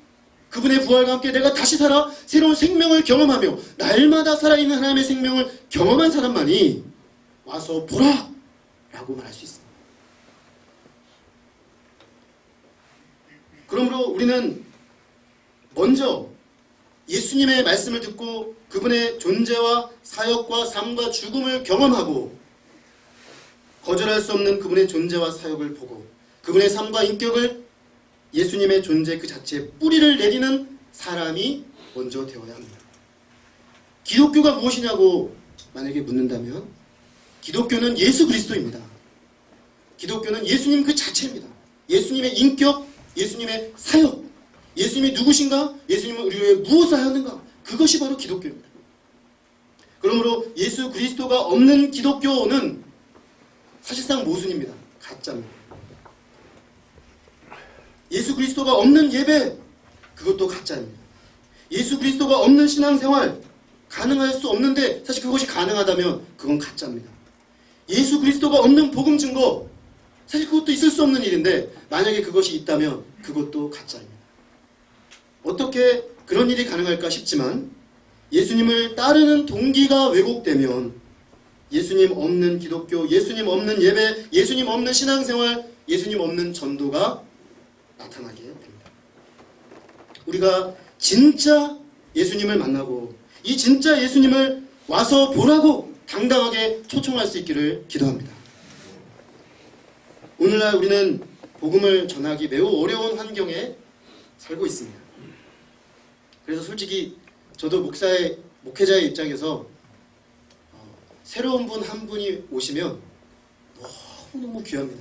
그분의 부활과 함께 내가 다시 살아 새로운 생명을 경험하며 날마다 살아있는 하나님의 생명을 경험한 사람만이 와서 보라! 라고 말할 수 있습니다. 그러므로 우리는 먼저 예수님의 말씀을 듣고 그분의 존재와 사역과 삶과 죽음을 경험하고 거절할 수 없는 그분의 존재와 사역을 보고 그분의 삶과 인격을 예수님의 존재 그 자체에 뿌리를 내리는 사람이 먼저 되어야 합니다. 기독교가 무엇이냐고 만약에 묻는다면 기독교는 예수 그리스도입니다. 기독교는 예수님 그 자체입니다. 예수님의 인격, 예수님의 사역, 예수님이 누구신가? 예수님은 우리를 위해 무엇을 하였는가? 그것이 바로 기독교입니다. 그러므로 예수 그리스도가 없는 기독교는 사실상 모순입니다. 가짜입니다. 예수 그리스도가 없는 예배, 그것도 가짜입니다. 예수 그리스도가 없는 신앙생활, 가능할 수 없는데 사실 그것이 가능하다면 그건 가짜입니다. 예수 그리스도가 없는 복음 증거, 사실 그것도 있을 수 없는 일인데 만약에 그것이 있다면 그것도 가짜입니다. 어떻게 그런 일이 가능할까 싶지만 예수님을 따르는 동기가 왜곡되면 예수님 없는 기독교, 예수님 없는 예배, 예수님 없는 신앙생활, 예수님 없는 전도가 나타나게 됩니다. 우리가 진짜 예수님을 만나고 이 진짜 예수님을 와서 보라고 당당하게 초청할 수 있기를 기도합니다. 오늘날 우리는 복음을 전하기 매우 어려운 환경에 살고 있습니다. 그래서 솔직히 저도 목회자의 입장에서 새로운 분 한 분이 오시면 너무너무 귀합니다.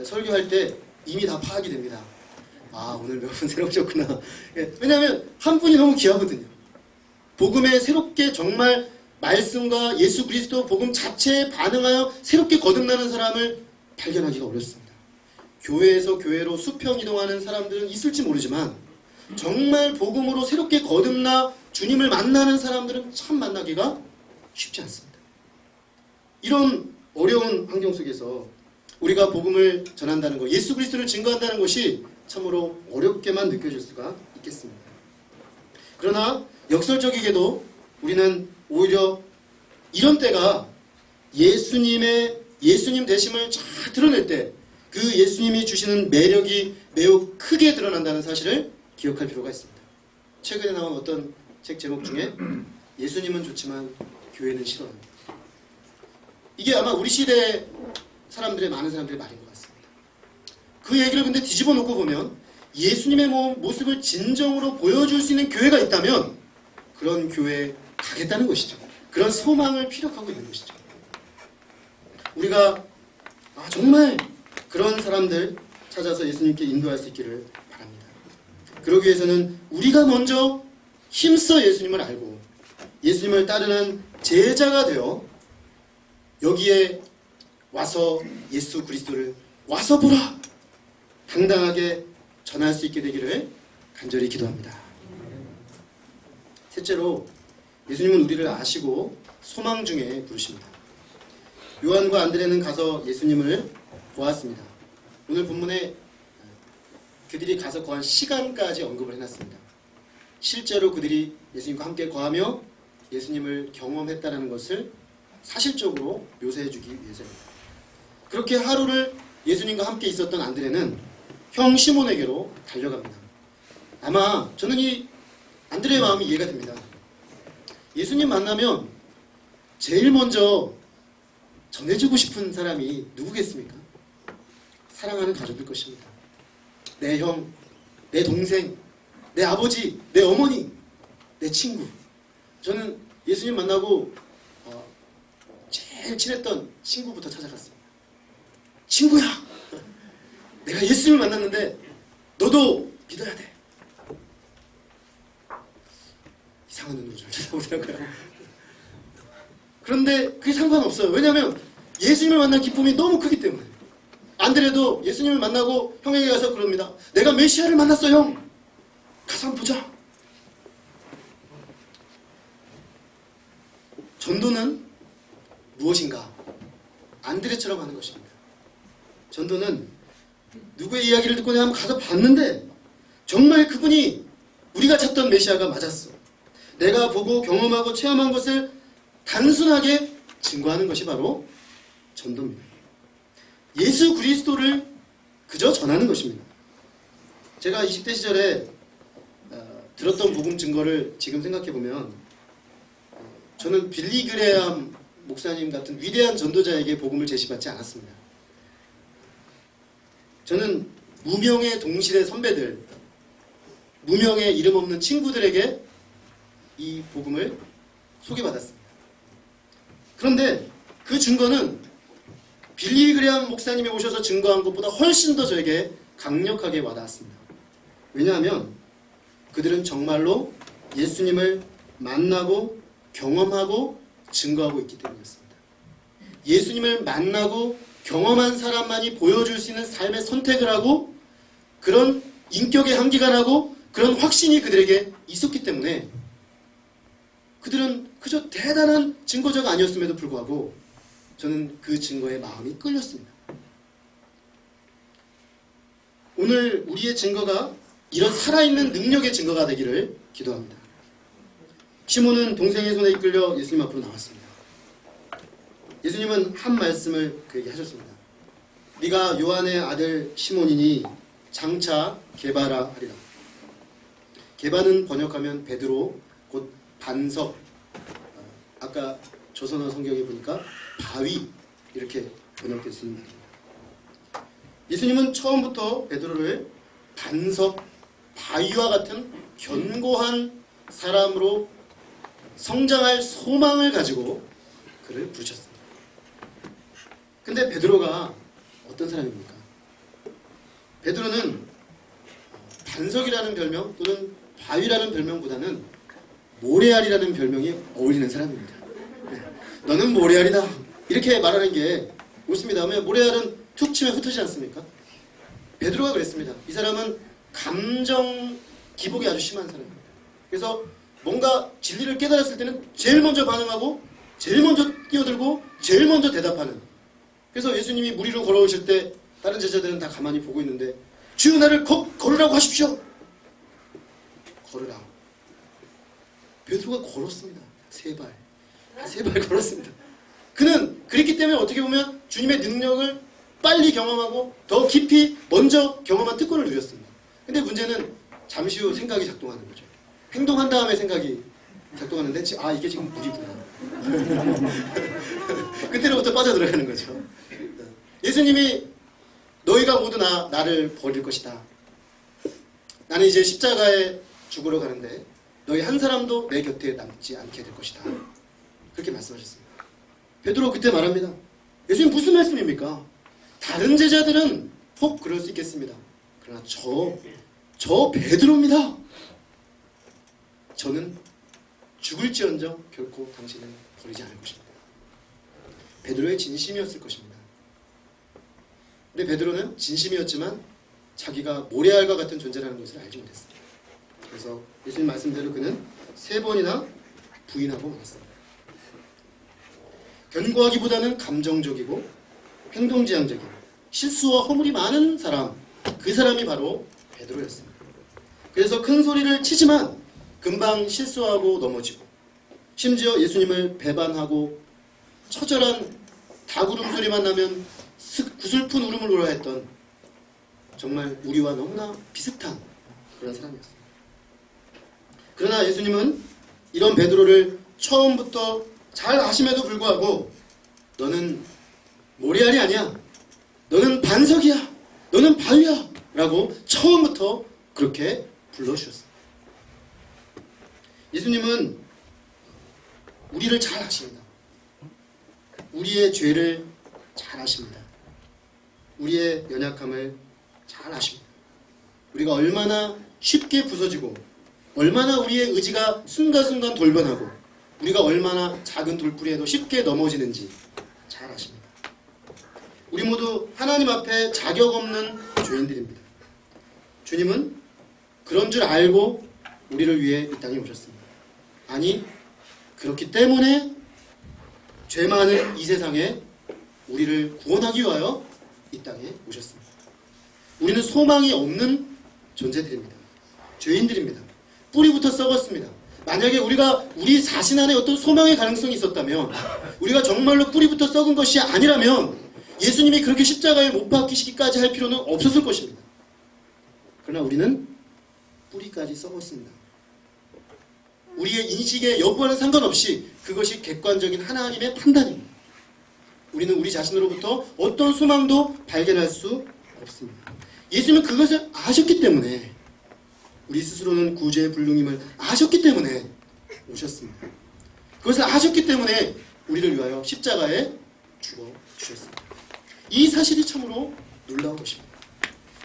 설교할 때 이미 다 파악이 됩니다. 오늘 몇 분 새로 오셨구나. 왜냐하면 한 분이 너무 귀하거든요. 복음에 새롭게 정말 말씀과 예수 그리스도 복음 자체에 반응하여 새롭게 거듭나는 사람을 발견하기가 어렵습니다. 교회에서 교회로 수평 이동하는 사람들은 있을지 모르지만 정말 복음으로 새롭게 거듭나 주님을 만나는 사람들은 참 만나기가 쉽지 않습니다. 이런 어려운 환경 속에서 우리가 복음을 전한다는 것, 예수 그리스도를 증거한다는 것이 참으로 어렵게만 느껴질 수가 있겠습니다. 그러나 역설적이게도 우리는 오히려 이런 때가 예수님 되심을 잘 드러낼 때 그 예수님이 주시는 매력이 매우 크게 드러난다는 사실을 기억할 필요가 있습니다. 최근에 나온 어떤 책 제목 중에 예수님은 좋지만 교회는 싫어요. 이게 아마 우리 시대 사람들의 많은 사람들의 말인 것 같습니다. 그 얘기를 근데 뒤집어 놓고 보면 예수님의 모습을 진정으로 보여줄 수 있는 교회가 있다면 그런 교회에 가겠다는 것이죠. 그런 소망을 피력하고 있는 것이죠. 우리가 정말 그런 사람들 찾아서 예수님께 인도할 수 있기를 바랍니다. 그러기 위해서는 우리가 먼저 힘써 예수님을 알고 예수님을 따르는 제자가 되어 여기에 와서 예수 그리스도를 와서 보라! 당당하게 전할 수 있게 되기를 간절히 기도합니다. 셋째로 예수님은 우리를 아시고 소망 중에 부르십니다. 요한과 안드레는 가서 예수님을 보았습니다. 오늘 본문에 그들이 가서 거한 시간까지 언급을 해놨습니다. 실제로 그들이 예수님과 함께 거하며 예수님을 경험했다는 것을 사실적으로 묘사해주기 위해서입니다. 그렇게 하루를 예수님과 함께 있었던 안드레는 형 시몬에게로 달려갑니다. 아마 저는 이 안드레의 마음이 이해가 됩니다. 예수님 만나면 제일 먼저 전해주고 싶은 사람이 누구겠습니까? 사랑하는 가족일 것입니다. 내 형, 내 동생, 내 아버지, 내 어머니, 내 친구. 저는 예수님 만나고 제일 친했던 친구부터 찾아갔습니다. 친구야! 내가 예수님을 만났는데 너도 믿어야 돼. 이상한 눈으로 잘 쳐다보더라고요. 그런데 그게 상관없어요. 왜냐하면 예수님을 만난 기쁨이 너무 크기 때문에. 안드레도 예수님을 만나고 형에게 가서 그럽니다. 내가 메시아를 만났어, 형. 가서 한번 보자. 전도는 무엇인가? 안드레처럼 하는 것입니다. 전도는 누구의 이야기를 듣고 내가 한번 가서 봤는데 정말 그분이 우리가 찾던 메시아가 맞았어. 내가 보고 경험하고 체험한 것을 단순하게 증거하는 것이 바로 전도입니다. 예수 그리스도를 그저 전하는 것입니다. 제가 20대 시절에 들었던 복음 증거를 지금 생각해보면 저는 빌리 그레암 목사님 같은 위대한 전도자에게 복음을 제시받지 않았습니다. 저는 무명의 동시대 선배들, 무명의 이름 없는 친구들에게 이 복음을 소개받았습니다. 그런데 그 증거는 빌리 그레암 목사님이 오셔서 증거한 것보다 훨씬 더 저에게 강력하게 와닿았습니다. 왜냐하면 그들은 정말로 예수님을 만나고 경험하고 증거하고 있기 때문이었습니다. 예수님을 만나고 경험한 사람만이 보여줄 수 있는 삶의 선택을 하고 그런 인격의 한기가 나고 그런 확신이 그들에게 있었기 때문에 그들은 그저 대단한 증거자가 아니었음에도 불구하고 저는 그 증거에 마음이 끌렸습니다. 오늘 우리의 증거가 이런 살아있는 능력의 증거가 되기를 기도합니다. 시몬은 동생의 손에 이끌려 예수님 앞으로 나왔습니다. 예수님은 한 말씀을 그에게 하셨습니다. 네가 요한의 아들 시몬이니 장차 게바라 하리라. 게바는 번역하면 베드로, 곧 반석, 아까 조선어 성경에 보니까 바위 이렇게 번역되어 있습니다. 예수님은 처음부터 베드로를 반석, 바위와 같은 견고한 사람으로 성장할 소망을 가지고 그를 부르셨습니다. 근데 베드로가 어떤 사람입니까? 베드로는 반석이라는 별명 또는 바위라는 별명보다는 모래알이라는 별명이 어울리는 사람입니다. 너는 모래알이다 이렇게 말하는 게 옳습니다. 모래알은 툭 치면 흩어지지 않습니까? 베드로가 그랬습니다. 이 사람은 감정 기복이 아주 심한 사람입니다. 그래서 뭔가 진리를 깨달았을 때는 제일 먼저 반응하고 제일 먼저 뛰어들고 제일 먼저 대답하는. 그래서 예수님이 물 위로 걸어오실 때 다른 제자들은 다 가만히 보고 있는데 주여 나를 걸으라고 하십시오. 걸으라. 베드로가 걸었습니다. 세 발 걸었습니다. 그는 그랬기 때문에 어떻게 보면 주님의 능력을 빨리 경험하고 더 깊이 먼저 경험한 특권을 누렸습니다. 근데 문제는 잠시 후 생각이 작동하는 거죠. 행동한 다음에 생각이 작동하는데 이게 지금 물이구나. 그때로부터 빠져들어가는 거죠. 예수님이 너희가 모두 나를 버릴 것이다. 나는 이제 십자가에 죽으러 가는데 너희 한 사람도 내 곁에 남지 않게 될 것이다. 그렇게 말씀하셨습니다. 베드로 그때 말합니다. 예수님 무슨 말씀입니까? 다른 제자들은 혹 그럴 수 있겠습니다. 그러나 저 베드로입니다. 저는 죽을지언정 결코 당신을 버리지 않을 것입니다. 베드로의 진심이었을 것입니다. 근데 베드로는 진심이었지만 자기가 모래알과 같은 존재라는 것을 알지 못했습니다. 그래서 예수님 말씀대로 그는 3번이나 부인하고 말았습니다. 견고하기보다는 감정적이고 행동지향적인 실수와 허물이 많은 사람, 그 사람이 바로 베드로였습니다. 그래서 큰 소리를 치지만 금방 실수하고 넘어지고 심지어 예수님을 배반하고 처절한 닭 울음소리만 나면 구슬픈 울음을 울어야 했던 정말 우리와 너무나 비슷한 그런 사람이었습니다. 그러나 예수님은 이런 베드로를 처음부터 잘 아심에도 불구하고 너는 모래알이 아니야. 너는 반석이야. 너는 바위야. 라고 처음부터 그렇게 불러주셨습니다. 예수님은 우리를 잘 아십니다. 우리의 죄를 잘 아십니다. 우리의 연약함을 잘 아십니다. 우리가 얼마나 쉽게 부서지고 얼마나 우리의 의지가 순간순간 돌변하고 우리가 얼마나 작은 돌부리에도 쉽게 넘어지는지 잘 아십니다. 우리 모두 하나님 앞에 자격 없는 죄인들입니다. 주님은 그런 줄 알고 우리를 위해 이 땅에 오셨습니다. 아니, 그렇기 때문에 죄 많은 이 세상에 우리를 구원하기 위하여 이 땅에 오셨습니다. 우리는 소망이 없는 존재들입니다. 죄인들입니다. 뿌리부터 썩었습니다. 만약에 우리가 우리 자신 안에 어떤 소망의 가능성이 있었다면 우리가 정말로 뿌리부터 썩은 것이 아니라면 예수님이 그렇게 십자가에 못 박히시기까지 할 필요는 없었을 것입니다. 그러나 우리는 뿌리까지 썩었습니다. 우리의 인식의 여부와는 상관없이 그것이 객관적인 하나님의 판단입니다. 우리는 우리 자신으로부터 어떤 소망도 발견할 수 없습니다. 예수님은 그것을 아셨기 때문에 우리 스스로는 구제의 불능임을 아셨기 때문에 오셨습니다. 그것을 아셨기 때문에 우리를 위하여 십자가에 죽어주셨습니다. 이 사실이 참으로 놀라운 것입니다.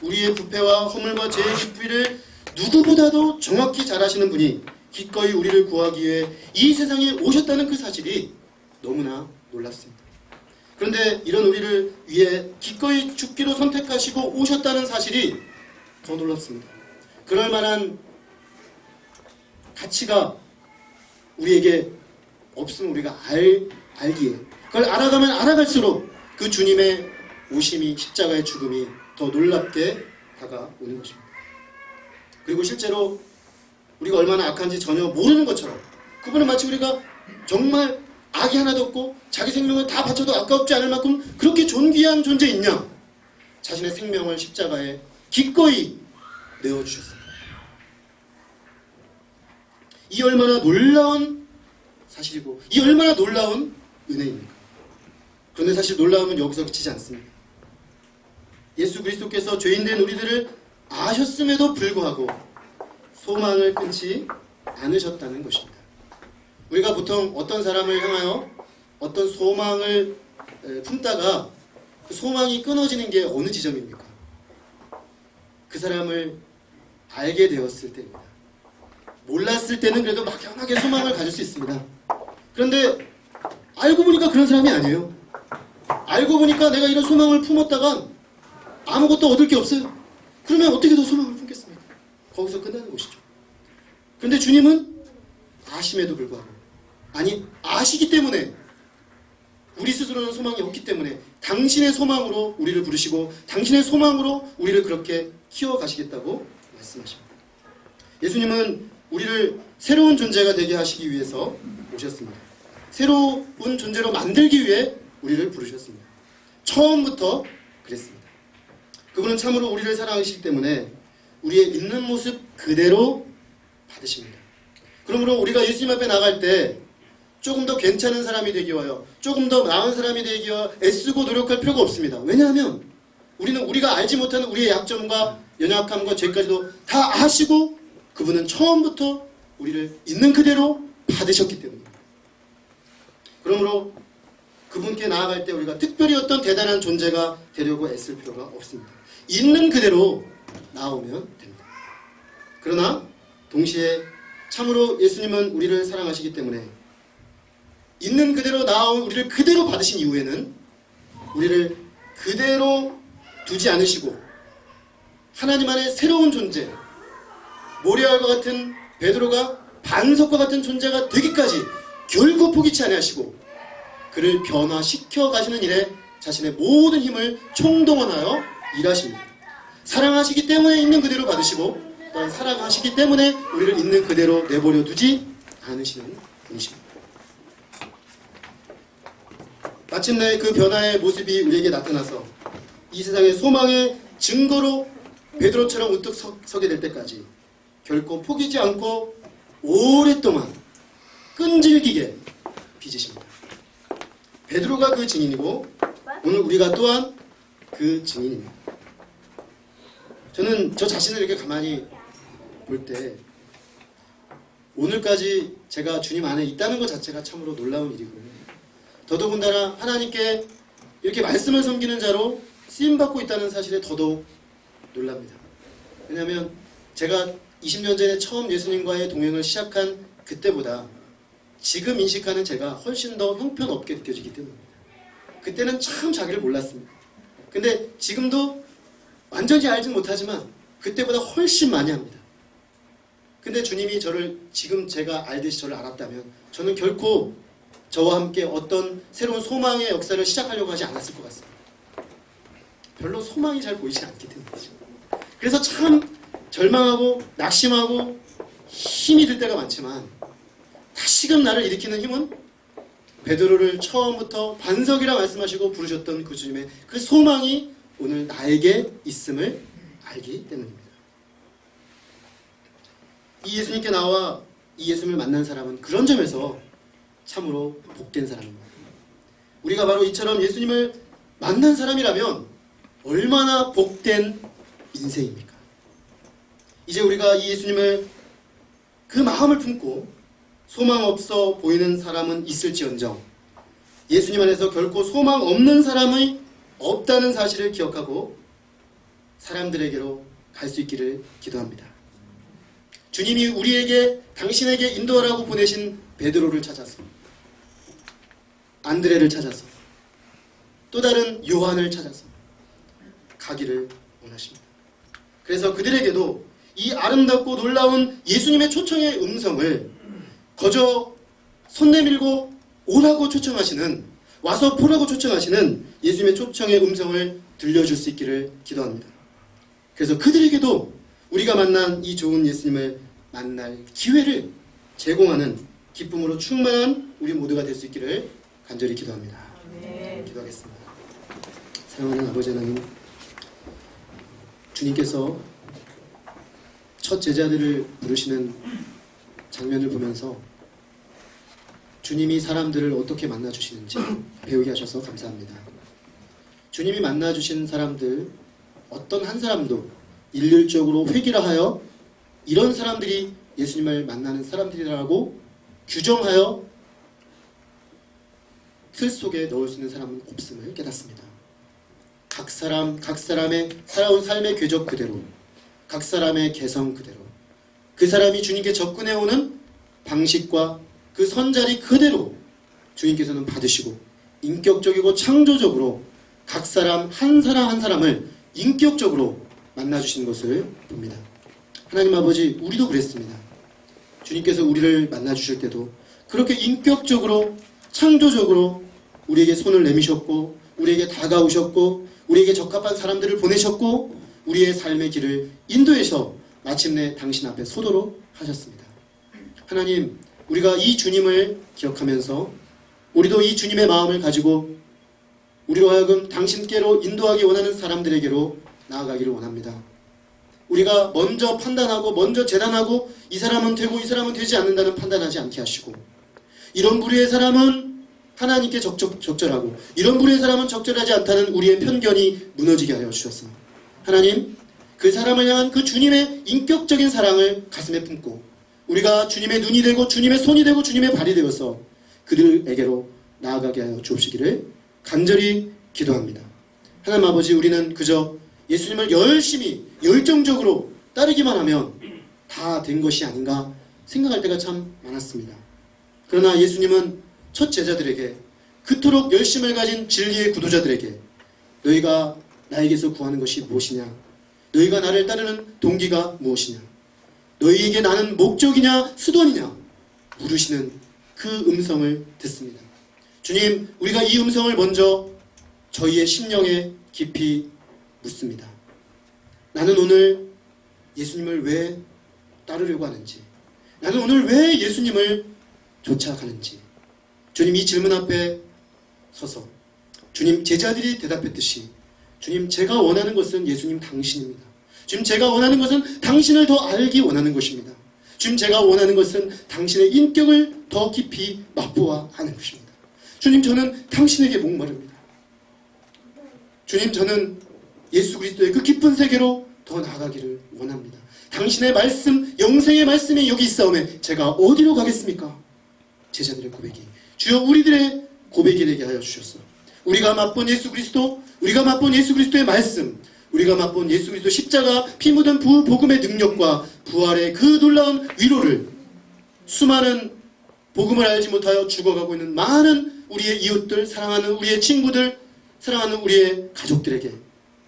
우리의 부패와 허물과 죄의 깊이를 누구보다도 정확히 잘 아시는 분이 기꺼이 우리를 구하기 위해 이 세상에 오셨다는 그 사실이 너무나 놀랍습니다. 그런데 이런 우리를 위해 기꺼이 죽기로 선택하시고 오셨다는 사실이 더 놀랍습니다. 그럴 만한 가치가 우리에게 없으면 우리가 알기에 그걸 알아가면 알아갈수록 그 주님의 오심이 십자가의 죽음이 더 놀랍게 다가오는 것입니다. 그리고 실제로 우리가 얼마나 악한지 전혀 모르는 것처럼 그분은 마치 우리가 정말 악이 하나도 없고 자기 생명을 다 바쳐도 아까웠지 않을 만큼 그렇게 존귀한 존재있냐 자신의 생명을 십자가에 기꺼이 내어주셨습니다. 이 얼마나 놀라운 사실이고 이 얼마나 놀라운 은혜입니까? 그런데 사실 놀라움은 여기서 그치지 않습니다. 예수 그리스도께서 죄인된 우리들을 아셨음에도 불구하고 소망을 끊지 않으셨다는 것입니다. 우리가 보통 어떤 사람을 향하여 어떤 소망을 품다가 그 소망이 끊어지는 게 어느 지점입니까? 그 사람을 알게 되었을 때입니다. 몰랐을 때는 그래도 막연하게 소망을 가질 수 있습니다. 그런데 알고 보니까 그런 사람이 아니에요. 알고 보니까 내가 이런 소망을 품었다가 아무것도 얻을 게 없어요. 그러면 어떻게 더 소망을 품겠습니까? 거기서 끝나는 것이죠. 그런데 주님은 아심에도 불구하고, 아니 아시기 때문에, 우리 스스로는 소망이 없기 때문에 당신의 소망으로 우리를 부르시고 당신의 소망으로 우리를 그렇게 키워가시겠다고 말씀하십니다. 예수님은 우리를 새로운 존재가 되게 하시기 위해서 오셨습니다. 새로운 존재로 만들기 위해 우리를 부르셨습니다. 처음부터 그랬습니다. 그분은 참으로 우리를 사랑하시기 때문에 우리의 있는 모습 그대로 받으십니다. 그러므로 우리가 예수님 앞에 나갈 때 조금 더 괜찮은 사람이 되기 위하여, 조금 더 나은 사람이 되기 위하여 애쓰고 노력할 필요가 없습니다. 왜냐하면 우리는 우리가 알지 못하는 우리의 약점과 연약함과 죄까지도 다 아시고 그분은 처음부터 우리를 있는 그대로 받으셨기 때문입니다. 그러므로 그분께 나아갈 때 우리가 특별히 어떤 대단한 존재가 되려고 애쓸 필요가 없습니다. 있는 그대로 나오면 됩니다. 그러나 동시에 참으로 예수님은 우리를 사랑하시기 때문에 있는 그대로 나온 우리를 그대로 받으신 이후에는 우리를 그대로 두지 않으시고 하나님 안에 새로운 존재, 모래알과 같은 베드로가 반석과 같은 존재가 되기까지 결코 포기치 아니하시고 그를 변화시켜 가시는 일에 자신의 모든 힘을 총동원하여 일하십니다. 사랑하시기 때문에 있는 그대로 받으시고 또한 사랑하시기 때문에 우리를 있는 그대로 내버려 두지 않으시는 분이십니다. 마침내 그 변화의 모습이 우리에게 나타나서 이 세상의 소망의 증거로 베드로처럼 우뚝 서게 될 때까지 결코 포기지 않고 오랫동안 끈질기게 빚으십니다. 베드로가 그 증인이고 오늘 우리가 또한 그 증인입니다. 저는 저 자신을 이렇게 가만히 볼 때 오늘까지 제가 주님 안에 있다는 것 자체가 참으로 놀라운 일이고요. 더더군다나 하나님께 이렇게 말씀을 섬기는 자로 쓰임받고 있다는 사실에 더더욱 놀랍니다. 왜냐하면 제가 20년 전에 처음 예수님과의 동행을 시작한 그때보다 지금 인식하는 제가 훨씬 더 형편없게 느껴지기 때문입니다. 그때는 참 자기를 몰랐습니다. 근데 지금도 완전히 알진 못하지만 그때보다 훨씬 많이 합니다. 근데 주님이 저를 지금 제가 알듯이 저를 알았다면 저는 결코 저와 함께 어떤 새로운 소망의 역사를 시작하려고 하지 않았을 것 같습니다. 별로 소망이 잘 보이지 않기 때문이죠. 그래서 참 절망하고 낙심하고 힘이 들 때가 많지만 다시금 나를 일으키는 힘은 베드로를 처음부터 반석이라 말씀하시고 부르셨던 그 주님의 그 소망이 오늘 나에게 있음을 알기 때문입니다. 이 예수님께 나와 이 예수님을 만난 사람은 그런 점에서 참으로 복된 사람입니다. 우리가 바로 이처럼 예수님을 만난 사람이라면 얼마나 복된 인생입니까? 이제 우리가 이 예수님을 그 마음을 품고 소망 없어 보이는 사람은 있을지언정 예수님 안에서 결코 소망 없는 사람이 없다는 사실을 기억하고 사람들에게로 갈 수 있기를 기도합니다. 주님이 우리에게 당신에게 인도하라고 보내신 베드로를 찾아서 안드레를 찾아서 또 다른 요한을 찾아서 가기를 원하십니다. 그래서 그들에게도 이 아름답고 놀라운 예수님의 초청의 음성을 거저 손 내밀고 오라고 초청하시는, 와서 보라고 초청하시는 예수님의 초청의 음성을 들려줄 수 있기를 기도합니다. 그래서 그들에게도 우리가 만난 이 좋은 예수님을 만날 기회를 제공하는 기쁨으로 충만한 우리 모두가 될 수 있기를 간절히 기도합니다. 네. 기도하겠습니다. 사랑하는 아버지 하나님, 주님께서 첫 제자들을 부르시는 장면을 보면서 주님이 사람들을 어떻게 만나주시는지 배우게 하셔서 감사합니다. 주님이 만나주신 사람들 어떤 한 사람도 일률적으로 회귀라 하여 이런 사람들이 예수님을 만나는 사람들이라고 규정하여 틀 속에 넣을 수 있는 사람은 없음을 깨닫습니다. 각 사람의 살아온 삶의 궤적 그대로, 각 사람의 개성 그대로, 그 사람이 주님께 접근해오는 방식과 그 선자리 그대로 주님께서는 받으시고 인격적이고 창조적으로 각 사람 한 사람을 인격적으로 만나주시는 것을 봅니다. 하나님 아버지, 우리도 그랬습니다. 주님께서 우리를 만나주실 때도 그렇게 인격적으로 창조적으로 우리에게 손을 내미셨고 우리에게 다가오셨고 우리에게 적합한 사람들을 보내셨고 우리의 삶의 길을 인도해서 마침내 당신 앞에 서도록 하셨습니다. 하나님, 우리가 이 주님을 기억하면서 우리도 이 주님의 마음을 가지고 우리로 하여금 당신께로 인도하기 원하는 사람들에게로 나아가기를 원합니다. 우리가 먼저 판단하고 먼저 재단하고 이 사람은 되고 이 사람은 되지 않는다는 판단하지 않게 하시고 이런 부류의 사람은 하나님께 적절하고 이런 부류의 사람은 적절하지 않다는 우리의 편견이 무너지게 하여 주셔서 하나님, 그 사람을 향한 그 주님의 인격적인 사랑을 가슴에 품고 우리가 주님의 눈이 되고 주님의 손이 되고 주님의 발이 되어서 그들에게로 나아가게 하여 주옵시기를 간절히 기도합니다. 하나님 아버지, 우리는 그저 예수님을 열심히 열정적으로 따르기만 하면 다 된 것이 아닌가 생각할 때가 참 많았습니다. 그러나 예수님은 첫 제자들에게 그토록 열심을 가진 진리의 구도자들에게 너희가 나에게서 구하는 것이 무엇이냐? 너희가 나를 따르는 동기가 무엇이냐? 너희에게 나는 목적이냐 수단이냐? 물으시는 그 음성을 듣습니다. 주님, 우리가 이 음성을 먼저 저희의 심령에 깊이 묻습니다. 나는 오늘 예수님을 왜 따르려고 하는지, 나는 오늘 왜 예수님을 쫓아가는지, 주님, 이 질문 앞에 서서 주님, 제자들이 대답했듯이 주님, 제가 원하는 것은 예수님 당신입니다. 주님, 제가 원하는 것은 당신을 더 알기 원하는 것입니다. 주님, 제가 원하는 것은 당신의 인격을 더 깊이 맛보아 하는 것입니다. 주님, 저는 당신에게 목마릅니다. 주님, 저는 예수 그리스도의 그 깊은 세계로 더 나아가기를 원합니다. 당신의 말씀, 영생의 말씀이 여기 있사오매 제가 어디로 가겠습니까? 제자들의 고백이 주여 우리들의 고백이 되게 하여 주셨소. 우리가 맛본 예수 그리스도, 우리가 맛본 예수 그리스도의 말씀, 우리가 맛본 예수 그리스도 십자가 피 묻은 복음의 능력과 부활의 그 놀라운 위로를 수많은 복음을 알지 못하여 죽어가고 있는 많은 우리의 이웃들, 사랑하는 우리의 친구들, 사랑하는 우리의 가족들에게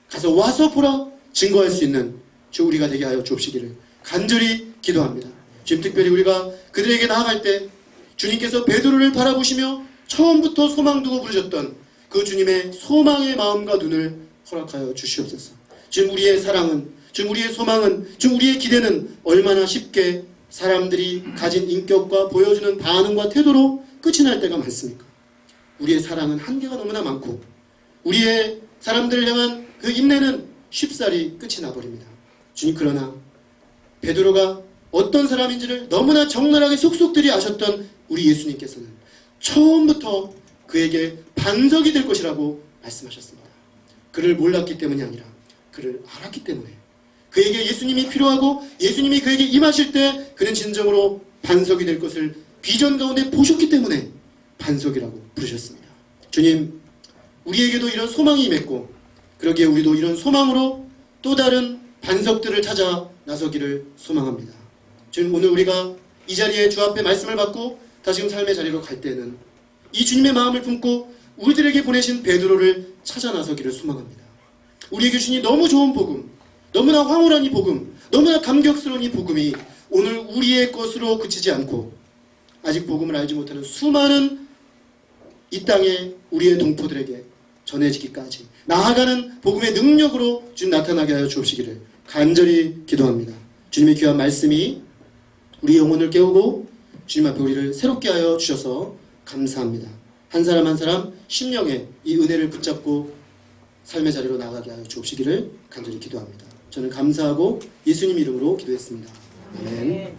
가서 와서 보라 증거할 수 있는 주 우리가 되게 하여 주옵시기를 간절히 기도합니다. 지금 특별히 우리가 그들에게 나아갈 때 주님께서 베드로를 바라보시며 처음부터 소망 두고 부르셨던 그 주님의 소망의 마음과 눈을 허락하여 주시옵소서. 지금 우리의 사랑은, 지금 우리의 소망은, 지금 우리의 기대는 얼마나 쉽게 사람들이 가진 인격과 보여주는 반응과 태도로 끝이 날 때가 많습니까? 우리의 사랑은 한계가 너무나 많고 우리의 사람들을 향한 그 인내는 쉽사리 끝이 나버립니다. 주님, 그러나 베드로가 어떤 사람인지를 너무나 적나라하게 속속들이 아셨던 우리 예수님께서는 처음부터 그에게 반석이 될 것이라고 말씀하셨습니다. 그를 몰랐기 때문이 아니라 그를 알았기 때문에 그에게 예수님이 필요하고 예수님이 그에게 임하실 때 그는 진정으로 반석이 될 것을 비전 가운데 보셨기 때문에 반석이라고 부르셨습니다. 주님, 우리에게도 이런 소망이 임했고 그러기에 우리도 이런 소망으로 또 다른 반석들을 찾아 나서기를 소망합니다. 주님, 오늘 우리가 이 자리에 주 앞에 말씀을 받고 다시금 삶의 자리로 갈 때는 이 주님의 마음을 품고 우리들에게 보내신 베드로를 찾아 나서기를 소망합니다. 우리에게 주신 너무 좋은 복음, 너무나 황홀한 이 복음, 너무나 감격스러운 이 복음이 오늘 우리의 것으로 그치지 않고 아직 복음을 알지 못하는 수많은 이 땅의 우리의 동포들에게 전해지기까지 나아가는 복음의 능력으로 주님 나타나게 하여 주옵시기를 간절히 기도합니다. 주님의 귀한 말씀이 우리 영혼을 깨우고 주님 앞에 우리를 새롭게 하여 주셔서 감사합니다. 한 사람 한 사람 심령에 이 은혜를 붙잡고 삶의 자리로 나가게 하여 주옵시기를 간절히 기도합니다. 저는 감사하고 예수님 이름으로 기도했습니다. 아멘.